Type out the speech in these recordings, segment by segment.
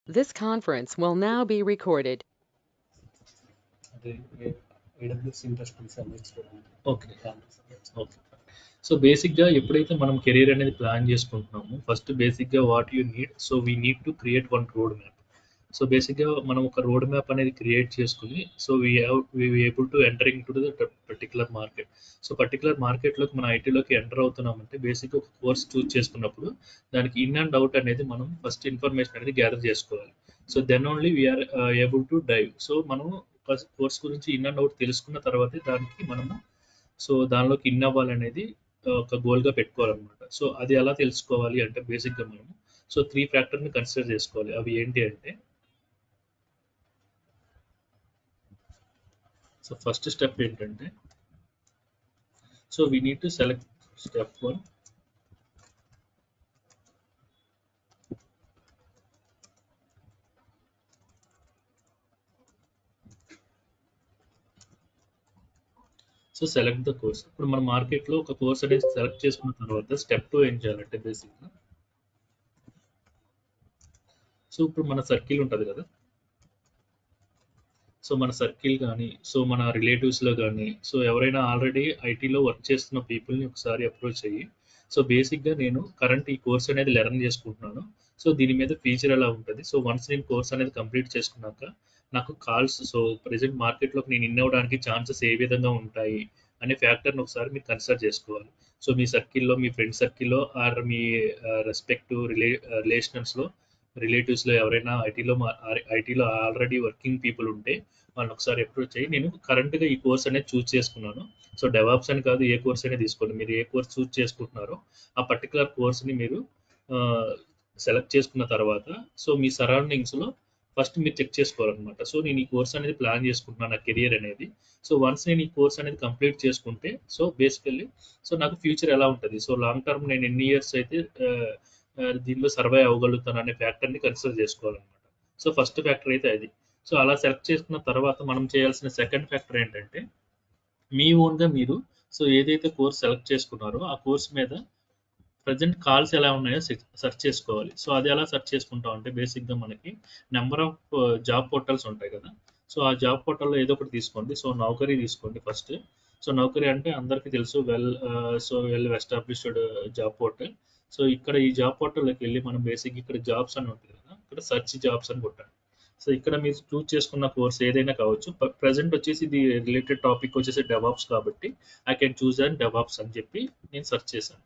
This conference will now be recorded. అదే AWS interest నేర్చుకోవడానికి. Okay okay. So బేసిక్గా ఎప్పుడైతే మనం కెరీర్ అనేది ప్లాన్ చేసుకుంటున్నామో ఫస్ట్ బేసిక్గా what you need, so we need to create one road map. So బేసిక్గా మనం ఒక రోడ్ మ్యాప్ అనేది క్రియేట్ చేసుకుని so we able to entering to the particular market. So particular మార్కెట్లోకి మన ఐటీలోకి ఎంటర్ అవుతున్నామంటే బేసిక్గా ఒక కోర్స్ చూస్ చేసుకున్నప్పుడు దానికి ఇన్ అండ్ అవుట్ అనేది మనం ఫస్ట్ ఇన్ఫర్మేషన్ అనేది గ్యాదర్ చేసుకోవాలి. So then only we are able to dive. So మనం కోర్స్ గురించి ఇన్ అండ్ అవుట్ తెలుసుకున్న తర్వాతే దానికి మనము సో దానిలోకి ఇన్ అవ్వాలనేది ఒక గోల్గా పెట్టుకోవాలన్నమాట. సో అది ఎలా తెలుసుకోవాలి అంటే బేసిక్గా మనము సో 3 ఫ్యాక్టర్ని కన్సిడర్ చేసుకోవాలి. అవి ఏంటి అంటే సో ఫస్ట్ స్టెప్ ఏంటంటే so we need to select step 1. So select the course. ఇప్పుడు మన మార్కెట్లో ఒక కోర్స్ అనేది సెలెక్ట్ చేసుకున్న తర్వాత స్టెప్ 2 ఏం చేయాలంటే బేసిక్గా సో ఇప్పుడు మన సర్కిల్ ఉంటుంది కదా, సో మన సర్కిల్ కానీ సో మన రిలేటివ్స్లో కానీ సో ఎవరైనా ఆల్రెడీ ఐటీలో వర్క్ చేస్తున్న పీపుల్ని ఒకసారి అప్రోచ్ అయ్యి సో బేసిక్గా నేను కరెంట్ ఈ కోర్స్ అనేది లెర్న్ చేసుకుంటున్నాను, సో దీని మీద ఫీచర్ ఎలా ఉంటుంది, సో వన్స్ నేను కోర్స్ అనేది కంప్లీట్ చేసుకున్నాక నాకు కాల్స్ సో ప్రజెంట్ మార్కెట్లోకి నేను ఇన్ అవ్వడానికి ఛాన్సెస్ ఏ విధంగా ఉంటాయి అనే ఫ్యాక్టర్ని ఒకసారి మీరు కన్సిడర్ చేసుకోవాలి. సో మీ సర్కిల్లో మీ ఫ్రెండ్ సర్కిల్లో ఆర్ మీ రెస్పెక్టివ్ రిలేషన్స్లో రిలేటివ్స్లో ఎవరైనా ఐటీలో ఆల్రెడీ వర్కింగ్ పీపుల్ ఉంటే వాళ్ళని ఒకసారి అప్రోచ్ అయ్యి నేను కరెంట్గా ఈ కోర్స్ అనేది చూస్ చేసుకున్నాను. సో డెవాప్స్ అని కాదు, ఏ కోర్స్ అనేది తీసుకోండి, మీరు ఏ కోర్స్ చూస్ చేసుకుంటున్నారో ఆ పర్టికులర్ కోర్స్ని మీరు సెలెక్ట్ చేసుకున్న తర్వాత సో మీ సరౌండింగ్స్లో ఫస్ట్ మీరు చెక్ చేసుకోవాలన్నమాట. సో నేను ఈ కోర్స్ అనేది ప్లాన్ చేసుకుంటున్నాను నా కెరియర్ అనేది. సో వన్స్ నేను ఈ కోర్స్ అనేది కంప్లీట్ చేసుకుంటే సో బేసికల్లీ సో నాకు ఫ్యూచర్ ఎలా ఉంటుంది, సో లాంగ్ టర్మ్ నేను ఎన్ని ఇయర్స్ అయితే దీనిలో సర్వైవ్ అవ్వగలుగుతాను అనే ఫ్యాక్టర్ని కన్సిడర్ చేసుకోవాలన్నమాట. సో ఫస్ట్ ఫ్యాక్టర్ అయితే అది. సో అలా సెలెక్ట్ చేసుకున్న తర్వాత మనం చేయాల్సిన సెకండ్ ఫ్యాక్టర్ ఏంటంటే మీ ఓన్గా మీరు సో ఏదైతే కోర్స్ సెలెక్ట్ చేసుకున్నారో ఆ కోర్స్ మీద ప్రజెంట్ కాల్స్ ఎలా ఉన్నాయో సెర్చ్ చేసుకోవాలి. సో అది ఎలా సెర్చ్ చేసుకుంటాం అంటే బేసిక్గా మనకి నెంబర్ ఆఫ్ జాబ్ పోర్టల్స్ ఉంటాయి కదా, సో ఆ జాబ్ పోర్టల్లో ఏదో ఒకటి తీసుకోండి. సో నౌకరీ తీసుకోండి ఫస్ట్. సో నౌకరీ అంటే అందరికీ తెలుసు well established job portal. So ఇక్కడ ఈ జాబ్ పోర్టల్లోకి వెళ్ళి మనం బేసిక్ ఇక్కడ జాబ్స్ అని ఉంటుంది కదా, ఇక్కడ సెర్చ్ జాబ్స్ అని కొట్టండి. సో ఇక్కడ మీరు చూస్ చేసుకున్న కోర్స్ ఏదైనా కావచ్చు. ప్రజెంట్ వచ్చేసి ఇది రిలేటెడ్ టాపిక్ వచ్చేసి డెవాప్స్ కాబట్టి I can choose and DevOps అని చెప్పి నేను సెర్చ్ చేశాను.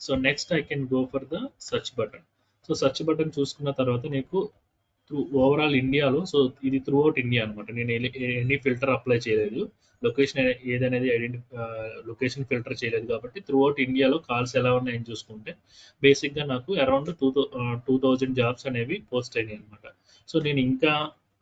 So next I can go for the search button. So search button చూసుకున్న తర్వాత నీకు ఓవరాల్ ఇండియాలో సో ఇది త్రూ అవుట్ ఇండియా అనమాట. నేను ఎనీ ఫిల్టర్ అప్లై చేయలేదు, లొకేషన్ ఏదనేది లొకేషన్ ఫిల్టర్ చేయలేదు కాబట్టి త్రూ అవుట్ ఇండియాలో కాల్స్ ఎలా ఉన్నాయని చూసుకుంటే బేసిక్గా నాకు అరౌండ్ 2000 జాబ్స్ అనేవి పోస్ట్ అయినాయి అనమాట. సో నేను ఇంకా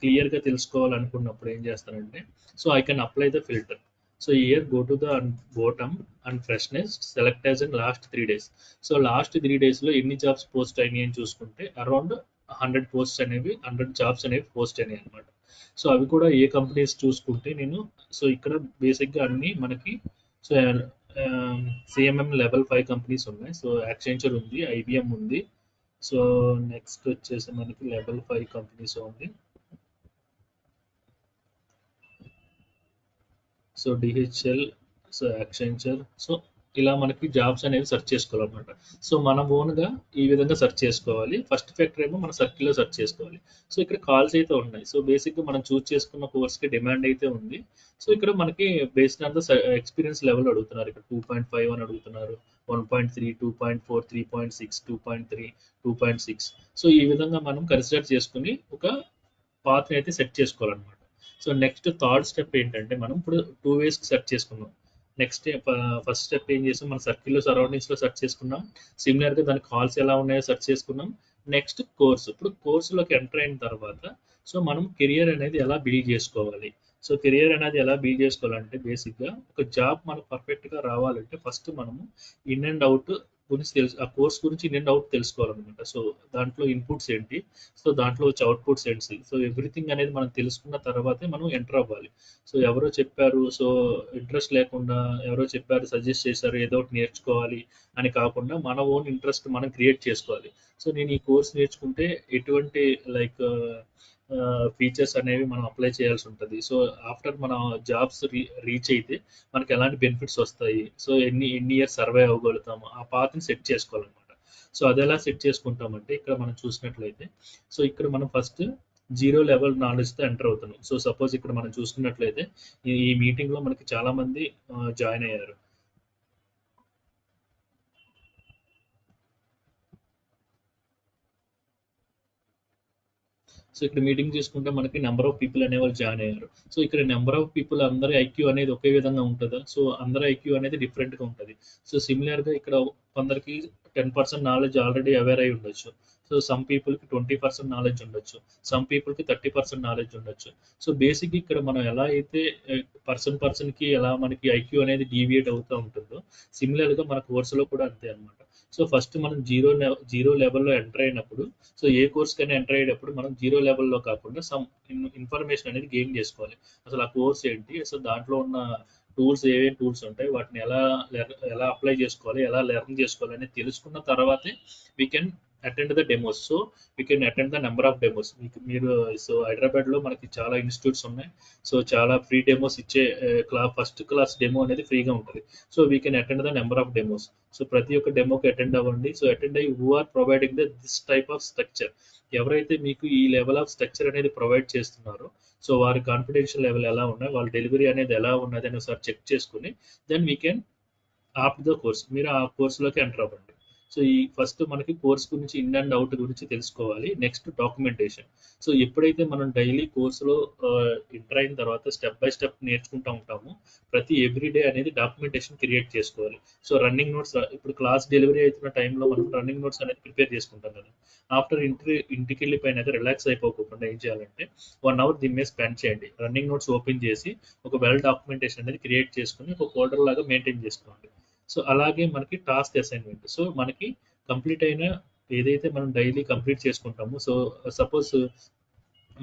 క్లియర్గా తెలుసుకోవాలనుకున్నప్పుడు ఏం చేస్తానంటే so I can apply the filter. So here go to the bottom and freshness select as in last 3 days. So last 3 డేస్లో ఎన్ని జాబ్స్ పోస్ట్ అయినాయి అని చూసుకుంటే అరౌండ్ 100 పోస్ట్ అనేవి 100 జాబ్స్ అనేవి పోస్ట్ అయినాయి అనమాట. సో అవి కూడా ఏ కంపెనీస్ చూసుకుంటే నేను సో ఇక్కడ బేసిక్గా అన్ని మనకి సో సిఎంఎం లెవెల్ 5 కంపెనీస్ ఉన్నాయి. సో యాక్సెంచర్ ఉంది, ఐబిఎం ఉంది, సో నెక్స్ట్ వచ్చేసి మనకి లెవెల్ 5 కంపెనీస్ ఉంది. So DHL, so Accenture, so ఇలా మనకి జాబ్స్ అనేవి సెర్చ్ చేసుకోవాలన్నమాట. సో మన ఓన్గా ఈ విధంగా సెర్చ్ చేసుకోవాలి. ఫస్ట్ ఫ్యాక్టర్ ఏమో మన సర్కిల్లో సెర్చ్ చేసుకోవాలి. సో ఇక్కడ కాల్స్ అయితే ఉన్నాయి. సో బేసిక్గా మనం చూస్ చేసుకున్న కోర్స్కి డిమాండ్ అయితే ఉంది. సో ఇక్కడ మనకి based on the experience level అడుగుతున్నారు. ఇక్కడ 2.5 అని అడుగుతున్నారు, 1.3, 2.4, 3.6, 2.3, 2.6. సో ఈ విధంగా మనం కన్సిడర్ చేసుకుని ఒక పాత్ని అయితే సెట్ చేసుకోవాలన్నమాట. సో నెక్స్ట్ థర్డ్ స్టెప్ ఏంటంటే మనం ఇప్పుడు 2 వేస్కి సెర్చ్ చేసుకున్నాం. నెక్స్ట్ ఫస్ట్ స్టెప్ ఏం చేసాం, మన సర్కిల్లో సరౌండింగ్స్లో సెర్చ్ చేసుకున్నాం. సిమిలర్గా దాని కాల్స్ ఎలా ఉన్నాయో సెర్చ్ చేసుకున్నాం. Next course. ఇప్పుడు కోర్సులోకి ఎంటర్ అయిన తర్వాత సో మనం కెరియర్ అనేది ఎలా బిల్డ్ చేసుకోవాలి. సో కెరియర్ అనేది ఎలా బిల్డ్ చేసుకోవాలంటే బేసిక్గా ఒక జాబ్ మనకు పర్ఫెక్ట్గా రావాలంటే ఫస్ట్ మనము ఇన్ అండ్ అవుట్ గురించి ఆ కోర్స్ గురించి ఇన్ అండ్ అవుట్ తెలుసుకోవాలన్నమాట. సో దాంట్లో ఇన్పుట్స్ ఏంటి, సో దాంట్లో వచ్చే అవుట్పుట్స్ ఏంటి, సో ఎవ్రీథింగ్ అనేది మనం తెలుసుకున్న తర్వాతే మనం ఎంటర్ అవ్వాలి. సో ఎవరో చెప్పారు, సో ఇంట్రెస్ట్ లేకుండా ఎవరో చెప్పారు, సజెస్ట్ చేశారు, ఏదో ఒకటి నేర్చుకోవాలి అని కాకుండా మన ఓన్ ఇంట్రెస్ట్ మనం క్రియేట్ చేసుకోవాలి. సో నేను ఈ కోర్స్ నేర్చుకుంటే ఎటువంటి లైక్ ఫీచర్స్ అనేవి మనం అప్లై చేయాల్సి ఉంటుంది. సో ఆఫ్టర్ మన జాబ్స్ రీచ్ అయితే మనకి ఎలాంటి బెనిఫిట్స్ వస్తాయి, సో ఎన్ని ఇయర్స్ సర్వే అవ్వగలుగుతాము, ఆ పాత్ని సెట్ చేసుకోవాలన్నమాట. సో అది ఎలా సెట్ చేసుకుంటామంటే ఇక్కడ మనం చూసినట్లయితే, సో ఇక్కడ మనం ఫస్ట్ జీరో లెవెల్ నాలెడ్జ్తో ఎంటర్ అవుతున్నాం. సో సపోజ్ ఇక్కడ మనం చూసుకున్నట్లయితే ఈ మీటింగ్లో మనకి చాలా మంది జాయిన్ అయ్యారు. సో ఇక్కడ మీటింగ్ చూసుకుంటే మనకి నెంబర్ ఆఫ్ పీపుల్ అనేవాళ్ళు జాయిన్ అయ్యారు. సో ఇక్కడ నెంబర్ ఆఫ్ పీపుల్ అందరి ఐక్యూ అనేది ఒకే విధంగా ఉంటుందా? సో అందరి ఐక్యూ అనేది డిఫరెంట్గా ఉంటుంది. సో సిమిలర్గా ఇక్కడ కొందరికి 10% నాలెడ్జ్ ఆల్రెడీ అవేర్ అయి ఉండొచ్చు. సో సమ్ పీపుల్కి 20% నాలెడ్జ్ ఉండొచ్చు, సమ్ పీపుల్కి 30% నాలెడ్జ్ ఉండొచ్చు. సో బేసిక్ ఇక్కడ మనం ఎలా అయితే పర్సన్కి ఎలా మనకి ఐక్యూ అనేది డీవియేట్ అవుతూ ఉంటుందో, సిమిలర్గా మన కోర్సులో కూడా అంతే అనమాట. సో ఫస్ట్ మనం జీరో లెవెల్లో ఎంటర్ అయినప్పుడు, సో ఏ కోర్స్కైనా ఎంటర్ అయ్యేటప్పుడు మనం జీరో లెవెల్లో కాకుండా సమ్ ఇన్ఫర్మేషన్ అనేది గెయిన్ చేసుకోవాలి. అసలు ఆ కోర్స్ ఏంటి, అసలు దాంట్లో ఉన్న టూల్స్ ఏమేమి టూల్స్ ఉంటాయి, వాటిని ఎలా అప్లై చేసుకోవాలి, ఎలా లెర్న్ చేసుకోవాలి అనేది తెలుసుకున్న తర్వాతే we can attend the demos. So we can attend the number of demos. మీరు సో హైదరాబాద్లో మనకి చాలా ఇన్స్టిట్యూట్స్ ఉన్నాయి. సో చాలా ఫ్రీ డెమోస్ ఇచ్చే ఫస్ట్ క్లాస్ డెమో అనేది ఫ్రీగా ఉంటుంది. So we can attend the number of demos. So ప్రతి ఒక్క డెమోకి అటెండ్ అవ్వండి. సో అటెండ్ అయ్యి who are providing this type of structure, ఎవరైతే మీకు ఈ లెవెల్ ఆఫ్ స్ట్రక్చర్ అనేది ప్రొవైడ్ చేస్తున్నారో, సో వారి కాన్ఫిడెన్షియల్ లెవెల్ ఎలా ఉన్నాయి, వాళ్ళ డెలివరీ అనేది ఎలా ఉన్నది అని ఒకసారి చెక్ చేసుకుని then we can opt the course. మీరు ఆ కోర్సులోకి ఎంటర్ అవ్వండి. సో ఈ ఫస్ట్ మనకి కోర్స్ గురించి ఇన్ అండ్ అవుట్ గురించి తెలుసుకోవాలి. Next documentation. సో ఎప్పుడైతే మనం డైలీ కోర్సులో ఎంటర్ అయిన తర్వాత స్టెప్ బై స్టెప్ నేర్చుకుంటూ ఉంటామో, ప్రతి ఎవ్రీడే అనేది డాక్యుమెంటేషన్ క్రియేట్ చేసుకోవాలి. సో రన్నింగ్ నోట్స్, ఇప్పుడు క్లాస్ డెలివరీ అవుతున్న టైంలో మనం రన్నింగ్ నోట్స్ అనేది ప్రిపేర్ చేసుకుంటాం కదా. ఆఫ్టర్ ఇంటికి వెళ్ళిపోయినాక రిలాక్స్ అయిపోకుండా ఏం చేయాలంటే 1 hour దీని మీద స్పెండ్ చేయండి. రన్నింగ్ నోట్స్ ఓపెన్ చేసి ఒక వెల్ డాక్యుమెంటేషన్ అనేది క్రియేట్ చేసుకుని ఒక ఫోల్డర్ లాగా మెయింటైన్ చేసుకోండి. సో అలాగే మనకి టాస్క్ అసైన్మెంట్. సో మనకి కంప్లీట్ అయిన ఏదైతే మనం డైలీ కంప్లీట్ చేసుకుంటామో, సో సపోజ్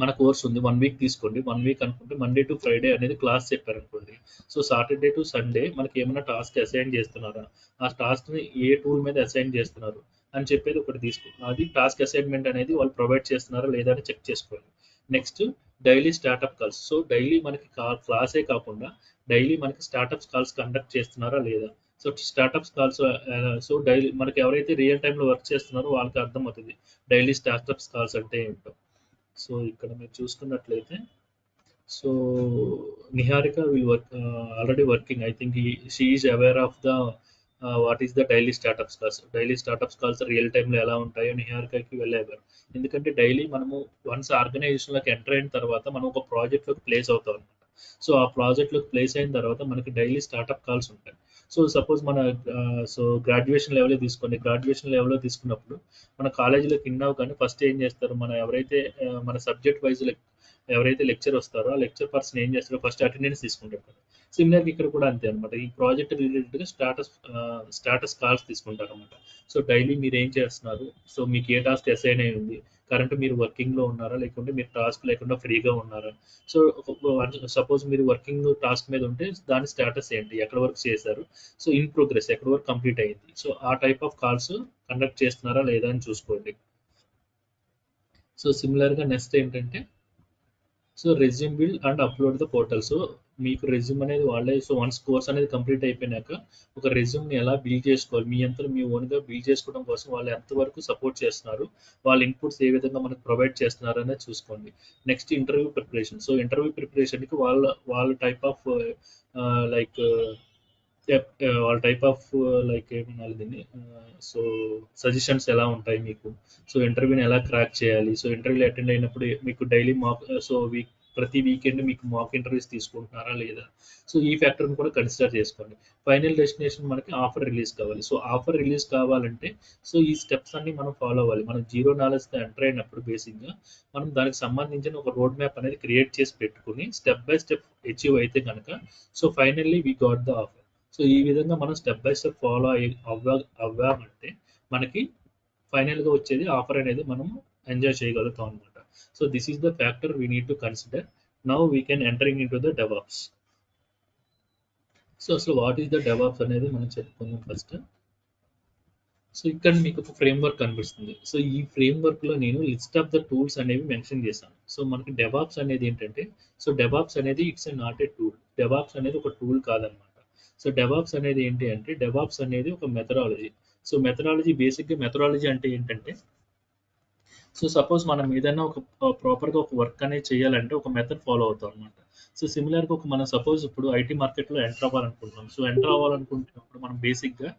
మన కోర్స్ ఉంది 1 week తీసుకోండి. 1 week అనుకుంటే మండే టు ఫ్రైడే అనేది క్లాస్ చెప్పారనుకోండి. సో సాటర్డే టు సండే మనకి ఏమైనా టాస్క్ అసైన్ చేస్తున్నారా, ఆ టాస్క్ని ఏ టూల్ మీద అసైన్ చేస్తున్నారు అని చెప్పేది ఒకటి తీసుకో. అది టాస్క్ అసైన్మెంట్ అనేది వాళ్ళు ప్రొవైడ్ చేస్తున్నారా లేదా అని చెక్ చేసుకోండి. Next daily startup calls. So daily మనకి క్లాసే కాకుండా డైలీ మనకి స్టార్ట్అప్స్ కాల్స్ కండక్ట్ చేస్తున్నారా లేదా. So startups calls, so daily మనకి ఎవరైతే రియల్ టైంలో వర్క్ చేస్తున్నారో వాళ్ళకి అర్థమవుతుంది డైలీ స్టార్ట్అప్స్ కాల్స్ అంటే ఏంటో. సో ఇక్కడ మీరు చూసుకున్నట్లయితే, so Niharika will work already working. I think she is aware of the what is the daily startups calls. Daily startups calls real టైంలో ఎలా ఉంటాయో నిహారికకి వెళ్ళేవారు. ఎందుకంటే డైలీ మనము వన్స్ ఆర్గనైజేషన్లోకి ఎంటర్ అయిన తర్వాత మనం ఒక ప్రాజెక్ట్లోకి ప్లేస్ అవుతాం అనమాట. సో ఆ ప్రాజెక్ట్లోకి ప్లేస్ అయిన తర్వాత మనకి డైలీ స్టార్ట్అప్ కాల్స్ ఉంటాయి. సో సపోజ్ మన సో గ్రాడ్యుయేషన్ లెవెల్లో తీసుకోండి. గ్రాడ్యుయేషన్ లెవెల్లో తీసుకున్నప్పుడు మన కాలేజీలోకి ఇన్నావు కానీ ఫస్ట్ ఏం చేస్తారు, మన ఎవరైతే మన సబ్జెక్ట్ వైజ్ ఎవరైతే లెక్చర్ వస్తారో ఆ లెక్చర్ పర్సన్ ఏం చేస్తారో ఫస్ట్ అటెండెన్స్ తీసుకుంటారు కదా. సిమిలర్గా ఇక్కడ కూడా అంతే అనమాట. ఈ ప్రాజెక్ట్ రిలేటెడ్గా స్టాటస్ కాల్స్ తీసుకుంటారు అనమాట. సో డైలీ మీరు ఏం చేస్తున్నారు, సో మీకు ఏ టాస్క్ అసైన్ అయి ఉంది, కరెంట్ మీరు వర్కింగ్లో ఉన్నారా లేకుంటే మీరు టాస్క్ లేకుండా ఫ్రీగా ఉన్నారా. సో సపోజ్ మీరు వర్కింగ్ టాస్క్ మీద ఉంటే దాని స్టేటస్ ఏంటి, ఎక్కడ వర్క్ చేశారు, సో ఇన్ ప్రోగ్రెస్ ఎక్కడ వర్క్ కంప్లీట్ అయింది. సో ఆ టైప్ ఆఫ్ కాల్స్ కండక్ట్ చేస్తున్నారా లేదా అని చూసుకోండి. సో సిమిలర్గా నెక్స్ట్ ఏంటంటే, so resume build and upload the portal. So మీకు రెజ్యూమ్ అనేది వాళ్ళే, సో వన్స్ కోర్స్ అనేది కంప్లీట్ అయిపోయినాక ఒక రెజ్యూమ్ని ఎలా బిల్డ్ చేసుకోవాలి, మీ అంతా మీ ఓన్గా బిల్డ్ చేసుకోవడం కోసం వాళ్ళు ఎంతవరకు సపోర్ట్ చేస్తున్నారు, వాళ్ళ ఇన్పుట్స్ ఏ విధంగా మనకు ప్రొవైడ్ చేస్తున్నారు అనేది చూసుకోండి. Next interview preparation. So interview ప్రిపరేషన్కి వాళ్ళ టైప్ ఆఫ్ లైక్ వాళ్ళ టైప్ ఆఫ్ లైక్ ఏమన్నా దీన్ని, సో సజెషన్స్ ఎలా ఉంటాయి మీకు, సో ఇంటర్వ్యూని ఎలా క్రాక్ చేయాలి, సో ఇంటర్వ్యూలో అటెండ్ అయినప్పుడు మీకు డైలీ సో ప్రతి వీకెండ్ మీకు మాక్ ఇంటర్వ్యూస్ తీసుకుంటున్నారా లేదా. సో ఈ ఫ్యాక్టర్ని కూడా కన్సిడర్ చేసుకోండి. ఫైనల్ డెస్టినేషన్ మనకి ఆఫర్ రిలీజ్ కావాలి. సో ఆఫర్ రిలీజ్ కావాలంటే సో ఈ స్టెప్స్ అన్ని మనం ఫాలో అవ్వాలి. మనం జీరో నాలెడ్జ్తో ఎంటర్ అయినప్పుడు బేసిక్గా మనం దానికి సంబంధించిన ఒక రోడ్ మ్యాప్ అనేది క్రియేట్ చేసి పెట్టుకుని స్టెప్ బై స్టెప్ అచీవ్ అయితే కనుక, so finally we got the offer. So ఈ విధంగా మనం స్టెప్ బై స్టెప్ ఫాలో అవ్వామంటే మనకి ఫైనల్గా వచ్చేది ఆఫర్ అనేది మనం ఎంజాయ్ చేయగలుగుతాం అనమాట. So this is the factor we need to consider. Now we can entering in to the DevOps. So అసలు వాట్ ఈస్ ద డెవాప్స్ అనేది మనం చెప్పుకుందాం ఫస్ట్. సో ఇక్కడ మీకు ఒక ఫ్రేమ్వర్క్ కనిపిస్తుంది. సో ఈ ఫ్రేమ్వర్క్లో నేను లిస్ట్ ఆఫ్ ద టూల్స్ అనేవి మెన్షన్ చేశాను. సో మనకి డెవాప్స్ అనేది ఏంటంటే, సో డెవాప్స్ అనేది it's not a tool. DevOps అనేది ఒక టూల్ కాదనమాట. సో డెవాప్స్ అనేది ఏంటి అంటే, డెవాప్స్ అనేది ఒక మెథడాలజీ. సో మెథడాలజీ బేసిక్గా మెథడాలజీ అంటే ఏంటంటే, సో సపోజ్ మనం ఏదైనా ఒక ప్రాపర్గా ఒక వర్క్ అనేది చేయాలంటే ఒక మెథడ్ ఫాలో అవుతాం అనమాట. సో సిమిలర్గా మనం సపోజ్ ఇప్పుడు ఐటీ మార్కెట్లో ఎంటర్ అవ్వాలనుకుంటున్నాం. సో ఎంటర్ అవ్వాలనుకుంటున్నప్పుడు మనం బేసిక్గా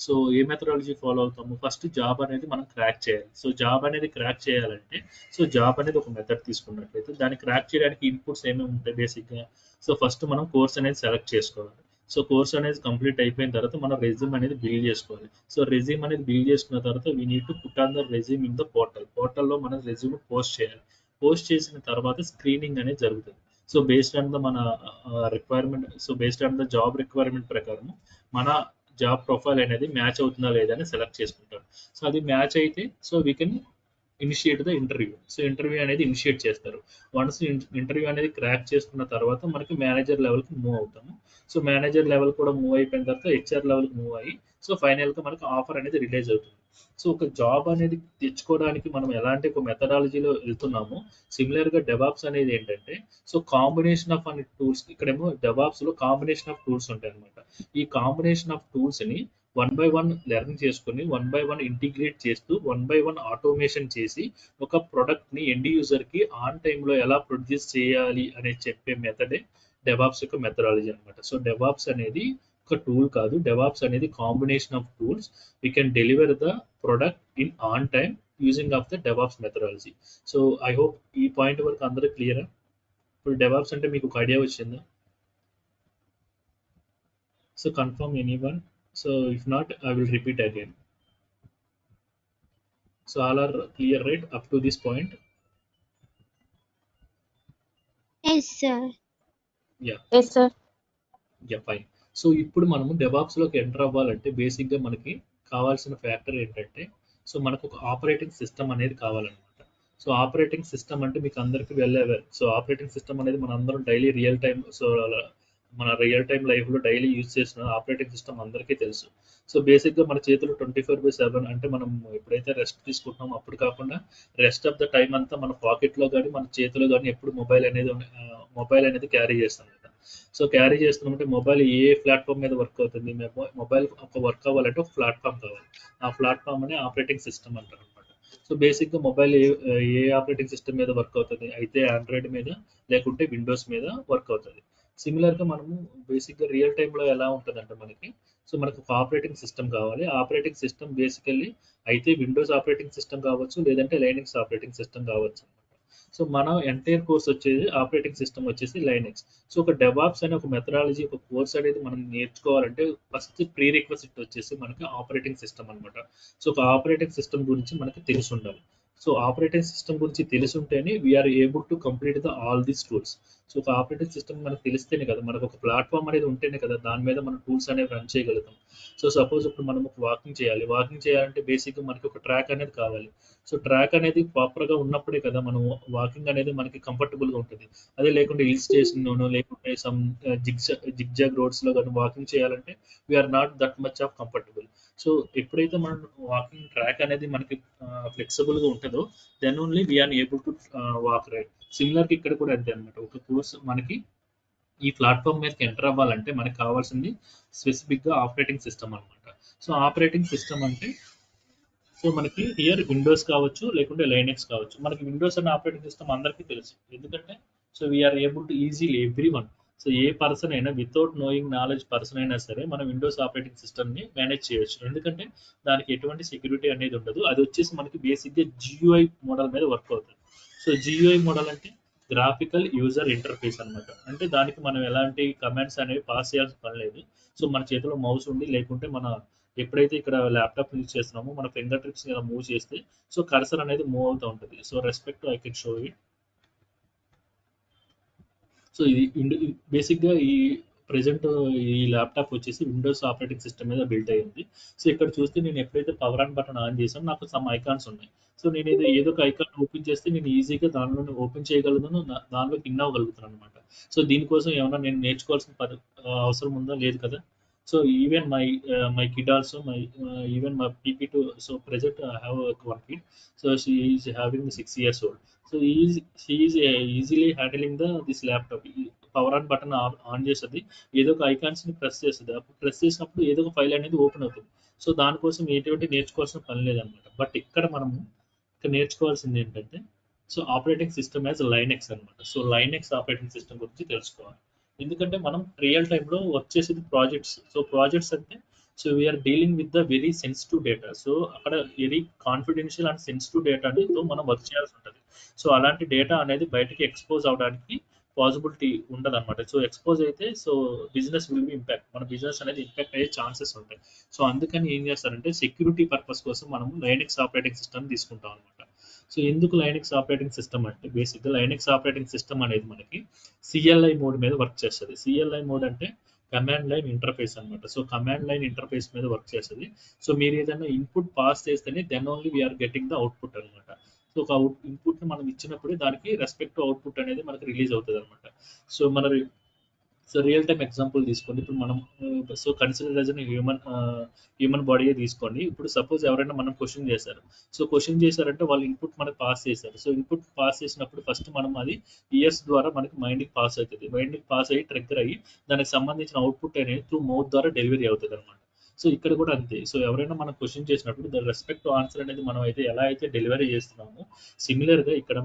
సో ఏ మెథడాలజీ ఫాలో అవుతాము, ఫస్ట్ జాబ్ అనేది మనం క్రాక్ చేయాలి. సో జాబ్ అనేది క్రాక్ చేయాలంటే, సో జాబ్ అనేది ఒక మెథడ్ తీసుకున్నట్లయితే దాన్ని క్రాక్ చేయడానికి ఇన్పుట్స్ ఏమేమి ఉంటాయి బేసిక్గా. సో ఫస్ట్ మనం కోర్స్ అనేది సెలెక్ట్ చేసుకోవాలి. సో కోర్స్ అనేది కంప్లీట్ అయిపోయిన తర్వాత మనం రెజ్యూమ్ అనేది బిల్డ్ చేసుకోవాలి. సో రెజ్యూమ్ అనేది బిల్డ్ చేసుకున్న తర్వాత we need to put on the resume in the portal. పోర్టల్లో మనం రెజ్యూమ్ పోస్ట్ చేయాలి. పోస్ట్ చేసిన తర్వాత స్క్రీనింగ్ అనేది జరుగుతుంది. సో బేస్డ్ ఆన్ ద మన requirement, so based on the job requirement ప్రకారం మన జాబ్ ప్రొఫైల్ అనేది మ్యాచ్ అవుతుందా లేదా అని సెలెక్ట్ చేసుకుంటాం. సో అది మ్యాచ్ అయితే so we can initiate the interview. So interview అనేది ఇనిషియేట్ చేస్తారు. వన్స్ ఇంటర్వ్యూ అనేది క్రాక్ చేసుకున్న తర్వాత మనకి మేనేజర్ లెవెల్కి మూవ్ అవుతాము. సో మేనేజర్ లెవెల్ కూడా మూవ్ అయిపోయిన తర్వాత హెచ్ఆర్ లెవెల్కి మూవ్ అయ్యి సో ఫైనల్గా మనకు ఆఫర్ అనేది రిలీజ్ అవుతుంది. సో ఒక జాబ్ అనేది తెచ్చుకోవడానికి మనం ఎలాంటి ఒక మెథడాలజీలో వెళ్తున్నామో సిమిలర్గా డెవాప్స్ అనేది ఏంటంటే, సో కాంబినేషన్ ఆఫ్ అనే టూల్స్, ఇక్కడేమో డెవాప్స్లో కాంబినేషన్ ఆఫ్ టూల్స్ ఉంటాయి అనమాట. ఈ కాంబినేషన్ ఆఫ్ టూల్స్ని వన్ బై వన్ లెర్న్ చేసుకుని వన్ బై వన్ ఇంటిగ్రేట్ చేస్తూ వన్ బై వన్ ఆటోమేషన్ చేసి ఒక ప్రొడక్ట్ని ఎండ్ యూజర్కి ఆన్ టైంలో ఎలా ప్రొడ్యూస్ చేయాలి అనేది చెప్పే మెథడే డెవాప్స్ యొక్క మెథడాలజీ అనమాట. సో డెవాప్స్ అనేది ఒక టూల్ కాదు. డెవాప్స్ అనేది combination of tools. We can deliver the product in on time using of the DevOps methodology. So I hope ఈ పాయింట్ వరకు అందరూ క్లియరా? ఇప్పుడు డెవాప్స్ అంటే మీకు ఒక ఐడియా వచ్చిందా? So confirm anyone? So if not, I will repeat again. So all are clear, right, up to this point? Yes, sir. Yeah, Yes, sir. yeah, fine. So ఇప్పుడు మనము డెవాప్స్లోకి ఎంటర్ అవ్వాలంటే బేసిక్గా మనకి కావాల్సిన ఫ్యాక్టర్ ఏంటంటే, సో మనకు ఒక ఆపరేటింగ్ సిస్టమ్ అనేది కావాలన్నమాట. సో ఆపరేటింగ్ సిస్టమ్ అంటే మీకు అందరికీ వెళ్ళేవారు. సో ఆపరేటింగ్ సిస్టమ్ అనేది మన అందరం డైలీ రియల్ టైం, సో మన రియల్ టైం లైఫ్లో డైలీ యూజ్ చేసిన ఆపరేటింగ్ సిస్టమ్ అందరికీ తెలుసు. సో బేసిక్గా మన చేతిలో 24/7 అంటే మనం ఎప్పుడైతే రెస్ట్ తీసుకుంటున్నామో అప్పుడు కాకుండా రెస్ట్ ఆఫ్ ద టైం అంతా మన పాకెట్లో కానీ మన చేతిలో కానీ ఎప్పుడు మొబైల్ అనేది క్యారీ చేస్తాం కదా. సో క్యారీ చేస్తున్నామంటే మొబైల్ ఏ ప్లాట్ఫామ్ మీద వర్క్ అవుతుంది, మొబైల్ ఒక వర్క్ అవ్వాలంటే ఒక ప్లాట్ఫామ్ కావాలి. ఆ ప్లాట్ఫామ్ అనే ఆపరేటింగ్ సిస్టమ్ అంటారు అనమాట. సో బేసిక్గా మొబైల్ ఏ ఆపరేటింగ్ సిస్టమ్ మీద వర్క్ అవుతుంది అయితే ఆండ్రాయిడ్ మీద లేకుంటే విండోస్ మీద వర్క్ అవుతుంది. సిమిలర్గా మనము బేసిక్గా రియల్ టైంలో ఎలా ఉంటుందంటే మనకు ఒక ఆపరేటింగ్ సిస్టమ్ కావాలి. ఆపరేటింగ్ సిస్టమ్ బేసికల్లీ అయితే విండోస్ ఆపరేటింగ్ సిస్టమ్ కావచ్చు, లేదంటే లైనక్స్ ఆపరేటింగ్ సిస్టమ్ కావచ్చు అనమాట. సో మన ఎంటైర్ కోర్స్ వచ్చేది ఆపరేటింగ్ సిస్టమ్ వచ్చేసి లైనక్స్. సో ఒక డెవాప్స్ అనే ఒక మెథడాలజీ ఒక కోర్స్ అనేది మనం నేర్చుకోవాలంటే ఫస్ట్ ప్రీ రిక్వెస్ట్ వచ్చేసి మనకి ఆపరేటింగ్ సిస్టమ్ అనమాట. సో ఒక ఆపరేటింగ్ సిస్టమ్ గురించి మనకి తెలిసి ఉండాలి. సో ఆపరేటింగ్ సిస్టమ్ గురించి తెలిసి ఉంటేనే we are able to complete the all these tools. So ఒక ఆపరేటింగ్ సిస్టమ్ మనకు తెలిస్తేనే కదా, మనకు ఒక ప్లాట్ఫామ్ అనేది ఉంటేనే కదా దాని మీద మనం టూల్స్ అనేవి రన్ చేయగలుగుతాం. సో సపోజ్ ఇప్పుడు మనం ఒక వాకింగ్ చేయాలంటే బేసిక్గా మనకి ఒక ట్రాక్ అనేది కావాలి. సో ట్రాక్ అనేది ప్రాపర్గా ఉన్నప్పుడే కదా మనం వాకింగ్ అనేది మనకి కంఫర్టబుల్గా ఉంటుంది. అదే లేకుంటే హిల్ స్టేషన్లోనో లేకుంటే సమ్ జిగ్జాగ్ రోడ్స్లో కానీ వాకింగ్ చేయాలంటే we are not that much of comfortable. So ఎప్పుడైతే మనం వాకింగ్ ట్రాక్ అనేది మనకి ఫ్లెక్సిబుల్గా ఉంటుందో then only we are able to walk right. సిమిలర్గా ఇక్కడ కూడా అంతే అనమాట. ఒక కోర్స్ మనకి ఈ ప్లాట్ఫామ్ మీదకి ఎంటర్ అవ్వాలంటే మనకి కావాల్సింది స్పెసిఫిక్గా ఆపరేటింగ్ సిస్టమ్ అనమాట. సో ఆపరేటింగ్ సిస్టమ్ అంటే సో మనకి హియర్ విండోస్ కావచ్చు లేకుంటే లైనక్స్ కావచ్చు. మనకి విండోస్ అనే ఆపరేటింగ్ సిస్టమ్ అందరికీ తెలుసు. ఎందుకంటే so we are able to easily every one, so A person అయినా వితౌట్ నోయింగ్ నాలెడ్జ్ పర్సన్ అయినా సరే మన విండోస్ ఆపరేటింగ్ సిస్టమ్ని మేనేజ్ చేయొచ్చు. ఎందుకంటే దానికి ఎటువంటి సెక్యూరిటీ అనేది ఉండదు. అది వచ్చేసి మనకి బేసిక్గా GUI మోడల్ మీద వర్క్ అవుతుంది. సో GUI మోడల్ అంటే గ్రాఫికల్ యూజర్ ఇంటర్ఫేస్ అనమాట. అంటే దానికి మనం ఎలాంటి కమాండ్స్ అనేవి పాస్ చేయాల్సిన పని లేదు. సో మన చేతిలో మౌస్ ఉండి లేకుంటే మన ఎప్పుడైతే ఇక్కడ ల్యాప్టాప్ యూజ్ చేస్తున్నామో మన ఫింగర్ టిప్స్ ఇలా మూవ్ చేస్తే సో కర్సర్ అనేది మూవ్ అవుతూ ఉంటుంది. So respect I can show it. So ఇది బేసిక్గా ఈ ప్రెజెంట్ ఈ ల్యాప్టాప్ వచ్చేసి విండోస్ ఆపరేటింగ్ సిస్టమ్ మీద బిల్డ్ అయ్యింది. సో ఇక్కడ చూస్తే నేను ఎప్పుడైతే పవర్ ఆన్ బటన్ ఆన్ చేసానో నాకు సమ్ ఐకాన్స్ ఉన్నాయి. సో నేను ఏదో ఒక ఐకాన్ ఓపెన్ చేస్తే నేను ఈజీగా దానిలోనే ఓపెన్ చేయగలుగుతాను, దానిలోకి ఇన్ అవ్వగలుగుతాను అనమాట. సో దీనికోసం ఏమన్నా నేను నేర్చుకోవాల్సిన అవసరం ఉందా? లేదు కదా. So even my kid also even my PP2. So present I have one kid. So she is having 6 years old. So she is easily handling this laptop. Power on button on చేస్తుంది, ఏదో ఒక ఐకాన్స్ని press చేస్తుంది. అప్పుడు press చేసినప్పుడు ఏదో ఒక file అనేది open అవుతుంది. సో దానికోసం ఎటువంటి నేర్చుకోవాల్సిన పని లేదనమాట. బట్ ఇక్కడ నేర్చుకోవాల్సింది ఏంటంటే, so operating system as Linux అనమాట. సో లైనెక్స్ ఆపరేటింగ్ సిస్టమ్ గురించి తెలుసుకోవాలి. ఎందుకంటే మనం రియల్ టైంలో వర్క్ చేసేది ప్రాజెక్ట్స్. సో ప్రాజెక్ట్స్ అంటే so we are dealing with the very sensitive data. So అక్కడ వెరీ కాన్ఫిడెన్షియల్ అండ్ సెన్సిటివ్ డేటాతో మనం వర్క్ చేయాల్సి ఉంటుంది. సో అలాంటి డేటా అనేది బయటకి ఎక్స్పోజ్ అవడానికి పాసిబిలిటీ ఉండదు అనమాట. సో ఎక్స్పోజ్ అయితే so business will be impact, మన బిజినెస్ అనేది ఇంపాక్ట్ అయ్యే ఛాన్సెస్ ఉంటాయి. సో అందుకని ఏం చేస్తారంటే సెక్యూరిటీ పర్పస్ కోసం మనం లైనెక్స్ ఆపరేటింగ్ సిస్టమ్ తీసుకుంటాం అనమాట. సో ఎందుకు లైనెక్స్ ఆపరేటింగ్ సిస్టమ్ అంటే, బేసిక్గా లైనెక్స్ ఆపరేటింగ్ సిస్టమ్ అనేది మనకి CLI మోడ్ మీద వర్క్ చేస్తుంది. CLI మోడ్ అంటే కమాండ్ లైన్ ఇంటర్ఫేస్ అనమాట. సో కమాండ్ లైన్ ఇంటర్ఫేస్ మీద వర్క్ చేస్తుంది. సో మీరు ఏదైనా ఇన్పుట్ పాస్ చేస్తేనే then only we are getting the output అనమాట. సో ఒక ఇన్పుట్ని మనం ఇచ్చినప్పుడే దానికి రెస్పెక్ట్ అవుట్పుట్ అనేది మనకి రిలీజ్ అవుతుంది అనమాట. సో రియల్ టైమ్ ఎగ్జాంపుల్ తీసుకోండి. ఇప్పుడు మనం సో కన్సిడర్ యాజ్ హ్యూమన్ బాడీయే తీసుకోండి. ఇప్పుడు సపోజ్ ఎవరైనా మనం క్వశ్చన్ చేశారు. సో క్వశ్చన్ చేశారంటే వాళ్ళు ఇన్పుట్ మనకు పాస్ చేశారు. సో ఇన్పుట్ పాస్ చేసినప్పుడు ఫస్ట్ మనం అది ఇయర్స్ ద్వారా మనకి మైండ్కి పాస్ అవుతుంది. మైండ్కి పాస్ అయ్యి ట్రిగ్గర్ అయ్యి దానికి సంబంధించిన అవుట్పుట్ అనేది త్రూ మౌత్ ద్వారా డెలివరీ అవుతుంది అనమాట. సో ఇక్కడ కూడా అంతే. సో ఎవరైనా మనం క్వశ్చన్ చేసినప్పుడు ద రెస్పెక్ట్ ఆన్సర్ అనేది మనం అయితే ఎలా అయితే డెలివరీ చేస్తున్నామో, సిమిలర్గా ఇక్కడ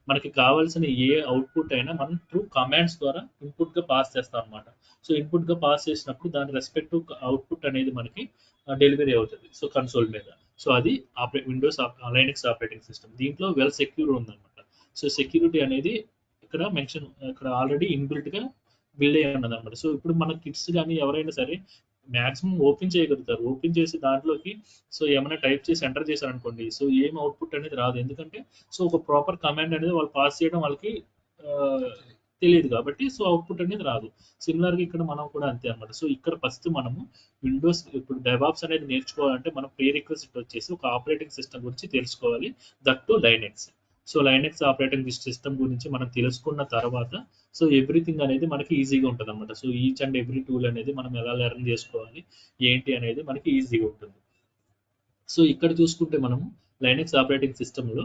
మనకి కావాల్సిన ఏ అవుట్పుట్ అయినా మనం త్రూ కమాండ్స్ ద్వారా ఇన్పుట్గా పాస్ చేస్తాం అనమాట. సో ఇన్పుట్గా పాస్ చేసినప్పుడు దాని రెస్పెక్ట్ అవుట్పుట్ అనేది మనకి డెలివరీ అవుతుంది. సో కన్సోల్ మీద. సో అది విండోస్ లైనెక్స్ ఆపరేటింగ్ సిస్టమ్. దీంట్లో వెల్ సెక్యూర్ ఉందన్నమాట. సో సెక్యూరిటీ అనేది ఇక్కడ ఆల్రెడీ ఇన్బిల్ట్గా బిల్డ్ అయ్యి ఉన్నది అనమాట. సో ఇప్పుడు మన కిడ్స్ కానీ ఎవరైనా సరే మ్యాక్సిమం ఓపెన్ చేయగలుగుతారు. ఓపెన్ చేసి దాంట్లోకి సో ఏమైనా టైప్ చేసి ఎంటర్ చేశారనుకోండి, సో ఏం అవుట్పుట్ అనేది రాదు. ఎందుకంటే సో ఒక ప్రాపర్ కమాండ్ అనేది వాళ్ళు పాస్ చేయడం వాళ్ళకి తెలియదు కాబట్టి సో అవుట్పుట్ అనేది రాదు. సిమిలర్గా ఇక్కడ మనం కూడా అంతే అనమాట. సో ఇక్కడ ఫస్ట్ మనము విండోస్ ఇప్పుడు డెవాప్స్ అనేది నేర్చుకోవాలంటే మనం ప్రీ రిక్వెస్ట్ వచ్చేసి ఒక ఆపరేటింగ్ సిస్టమ్ గురించి తెలుసుకోవాలి, that to Linux. So Linux operating system గురించి మనం తెలుసుకున్న తర్వాత సో ఎవ్రీథింగ్ అనేది మనకి ఈజీగా ఉంటుంది అనమాట. So each and every tool అనేది మనం ఎలా లెర్న్ చేసుకోవాలి ఏంటి అనేది మనకి ఈజీగా ఉంటుంది. సో ఇక్కడ చూసుకుంటే మనము లైనెక్స్ ఆపరేటింగ్ సిస్టంలో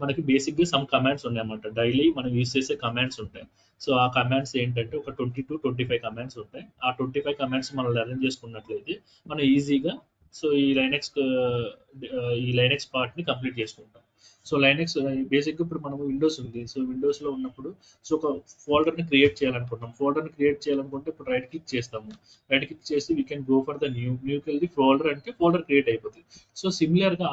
మనకి బేసిక్గా సమ్ కమాండ్స్ ఉన్నాయన్నమాట. డైలీ మనం యూజ్ చేసే కమాండ్స్ ఉంటాయి. సో ఆ కమాండ్స్ ఏంటంటే ఒక 20 to 25 కమాండ్స్ ఉంటాయి. ఆ 25 కమాండ్స్ మనం లెర్న్ చేసుకున్నట్లయితే మనం ఈజీగా సో ఈ లైనెక్స్ పార్ట్ని కంప్లీట్ చేసుకుంటాం. సో లైనెక్స్ బేసిక్గా ఇప్పుడు మనం విండోస్ ఉంది. సో విండోస్లో ఉన్నప్పుడు సో ఒక ఫోల్డర్ని క్రియేట్ చేయాలనుకుంటున్నాం. ఫోల్డర్ని క్రియేట్ చేయాలనుకుంటే ఇప్పుడు రైట్ క్లిక్ చేస్తాము. రైట్ క్లిక్ చేసి we can go for the న్యూకి వెళ్ళి ఫోల్డర్ అంటే ఫోల్డర్ క్రియేట్ అయిపోతుంది. సో సిమిలర్గా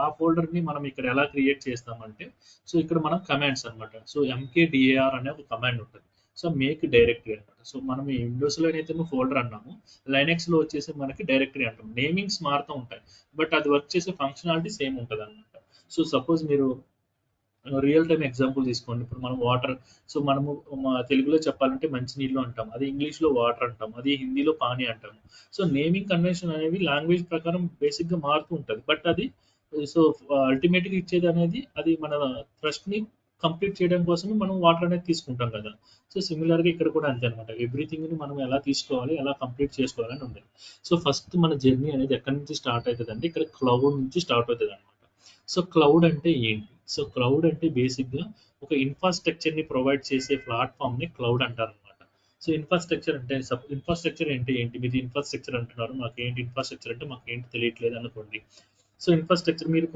ఆ ఫోల్డర్ని మనం ఇక్కడ ఎలా క్రియేట్ చేస్తామంటే సో ఇక్కడ మనం కమాండ్స్ అనమాట. సో mkdir అనే ఒక కమాండ్ ఉంటుంది. సో మేక్ డైరెక్టరీ అనమాట. సో మనం ఈ విండోస్లో అయితే ఫోల్డర్ అన్నాము, లైనెక్స్లో వచ్చేసి మనకి డైరెక్టరీ అంటాం. నేమింగ్స్ మారుతూ ఉంటాయి బట్ అది వర్క్ చేసే ఫంక్షనాలిటీ సేమ్ ఉంటుంది అనమాట. సో సపోజ్ మీరు రియల్ టైమ్ ఎగ్జాంపుల్ తీసుకోండి. ఇప్పుడు మనం వాటర్, సో మనము తెలుగులో చెప్పాలంటే మంచినీళ్ళు అంటాం, అది ఇంగ్లీష్లో వాటర్ అంటాం, అది హిందీలో పానీ అంటాము. సో నేమింగ్ కన్వెన్షన్ అనేవి లాంగ్వేజ్ ప్రకారం బేసిక్గా మారుతూ ఉంటుంది. బట్ అది సో అల్టిమేట్గా ఇచ్చేది అనేది అది మన ట్రస్ట్ని కంప్లీట్ చేయడం కోసమే మనం వాటర్ అనేది తీసుకుంటాం కదా. సో సిమిలర్గా ఇక్కడ కూడా అంతే అనమాట. ఎవ్రీథింగ్ని మనం ఎలా తీసుకోవాలి, ఎలా కంప్లీట్ చేసుకోవాలని ఉండేది. సో ఫస్ట్ మన జర్నీ అనేది ఎక్కడి నుంచి స్టార్ట్ అవుతుంది అంటే ఇక్కడ క్లౌడ్ నుంచి స్టార్ట్ అవుతుంది అనమాట. సో క్లౌడ్ అంటే ఏంటి? సో క్లౌడ్ అంటే బేసిక్గా ఒక ఇన్ఫ్రాస్ట్రక్చర్ని ప్రొవైడ్ చేసే ప్లాట్ఫామ్ని క్లౌడ్ అంటారు అనమాట. సో ఇన్ఫ్రాస్ట్రక్చర్ అంటే ఇన్ఫ్రాస్ట్రక్చర్ అంటే ఏంటి? మీది ఇన్ఫ్రాస్ట్రక్చర్ అంటున్నారు, మాకేంటి ఇన్ఫ్రాస్ట్రక్చర్ అంటే మాకేంటి తెలియట్లేదు అనుకోండి. సో ఇన్ఫ్రాస్ట్రక్చర్ మీరు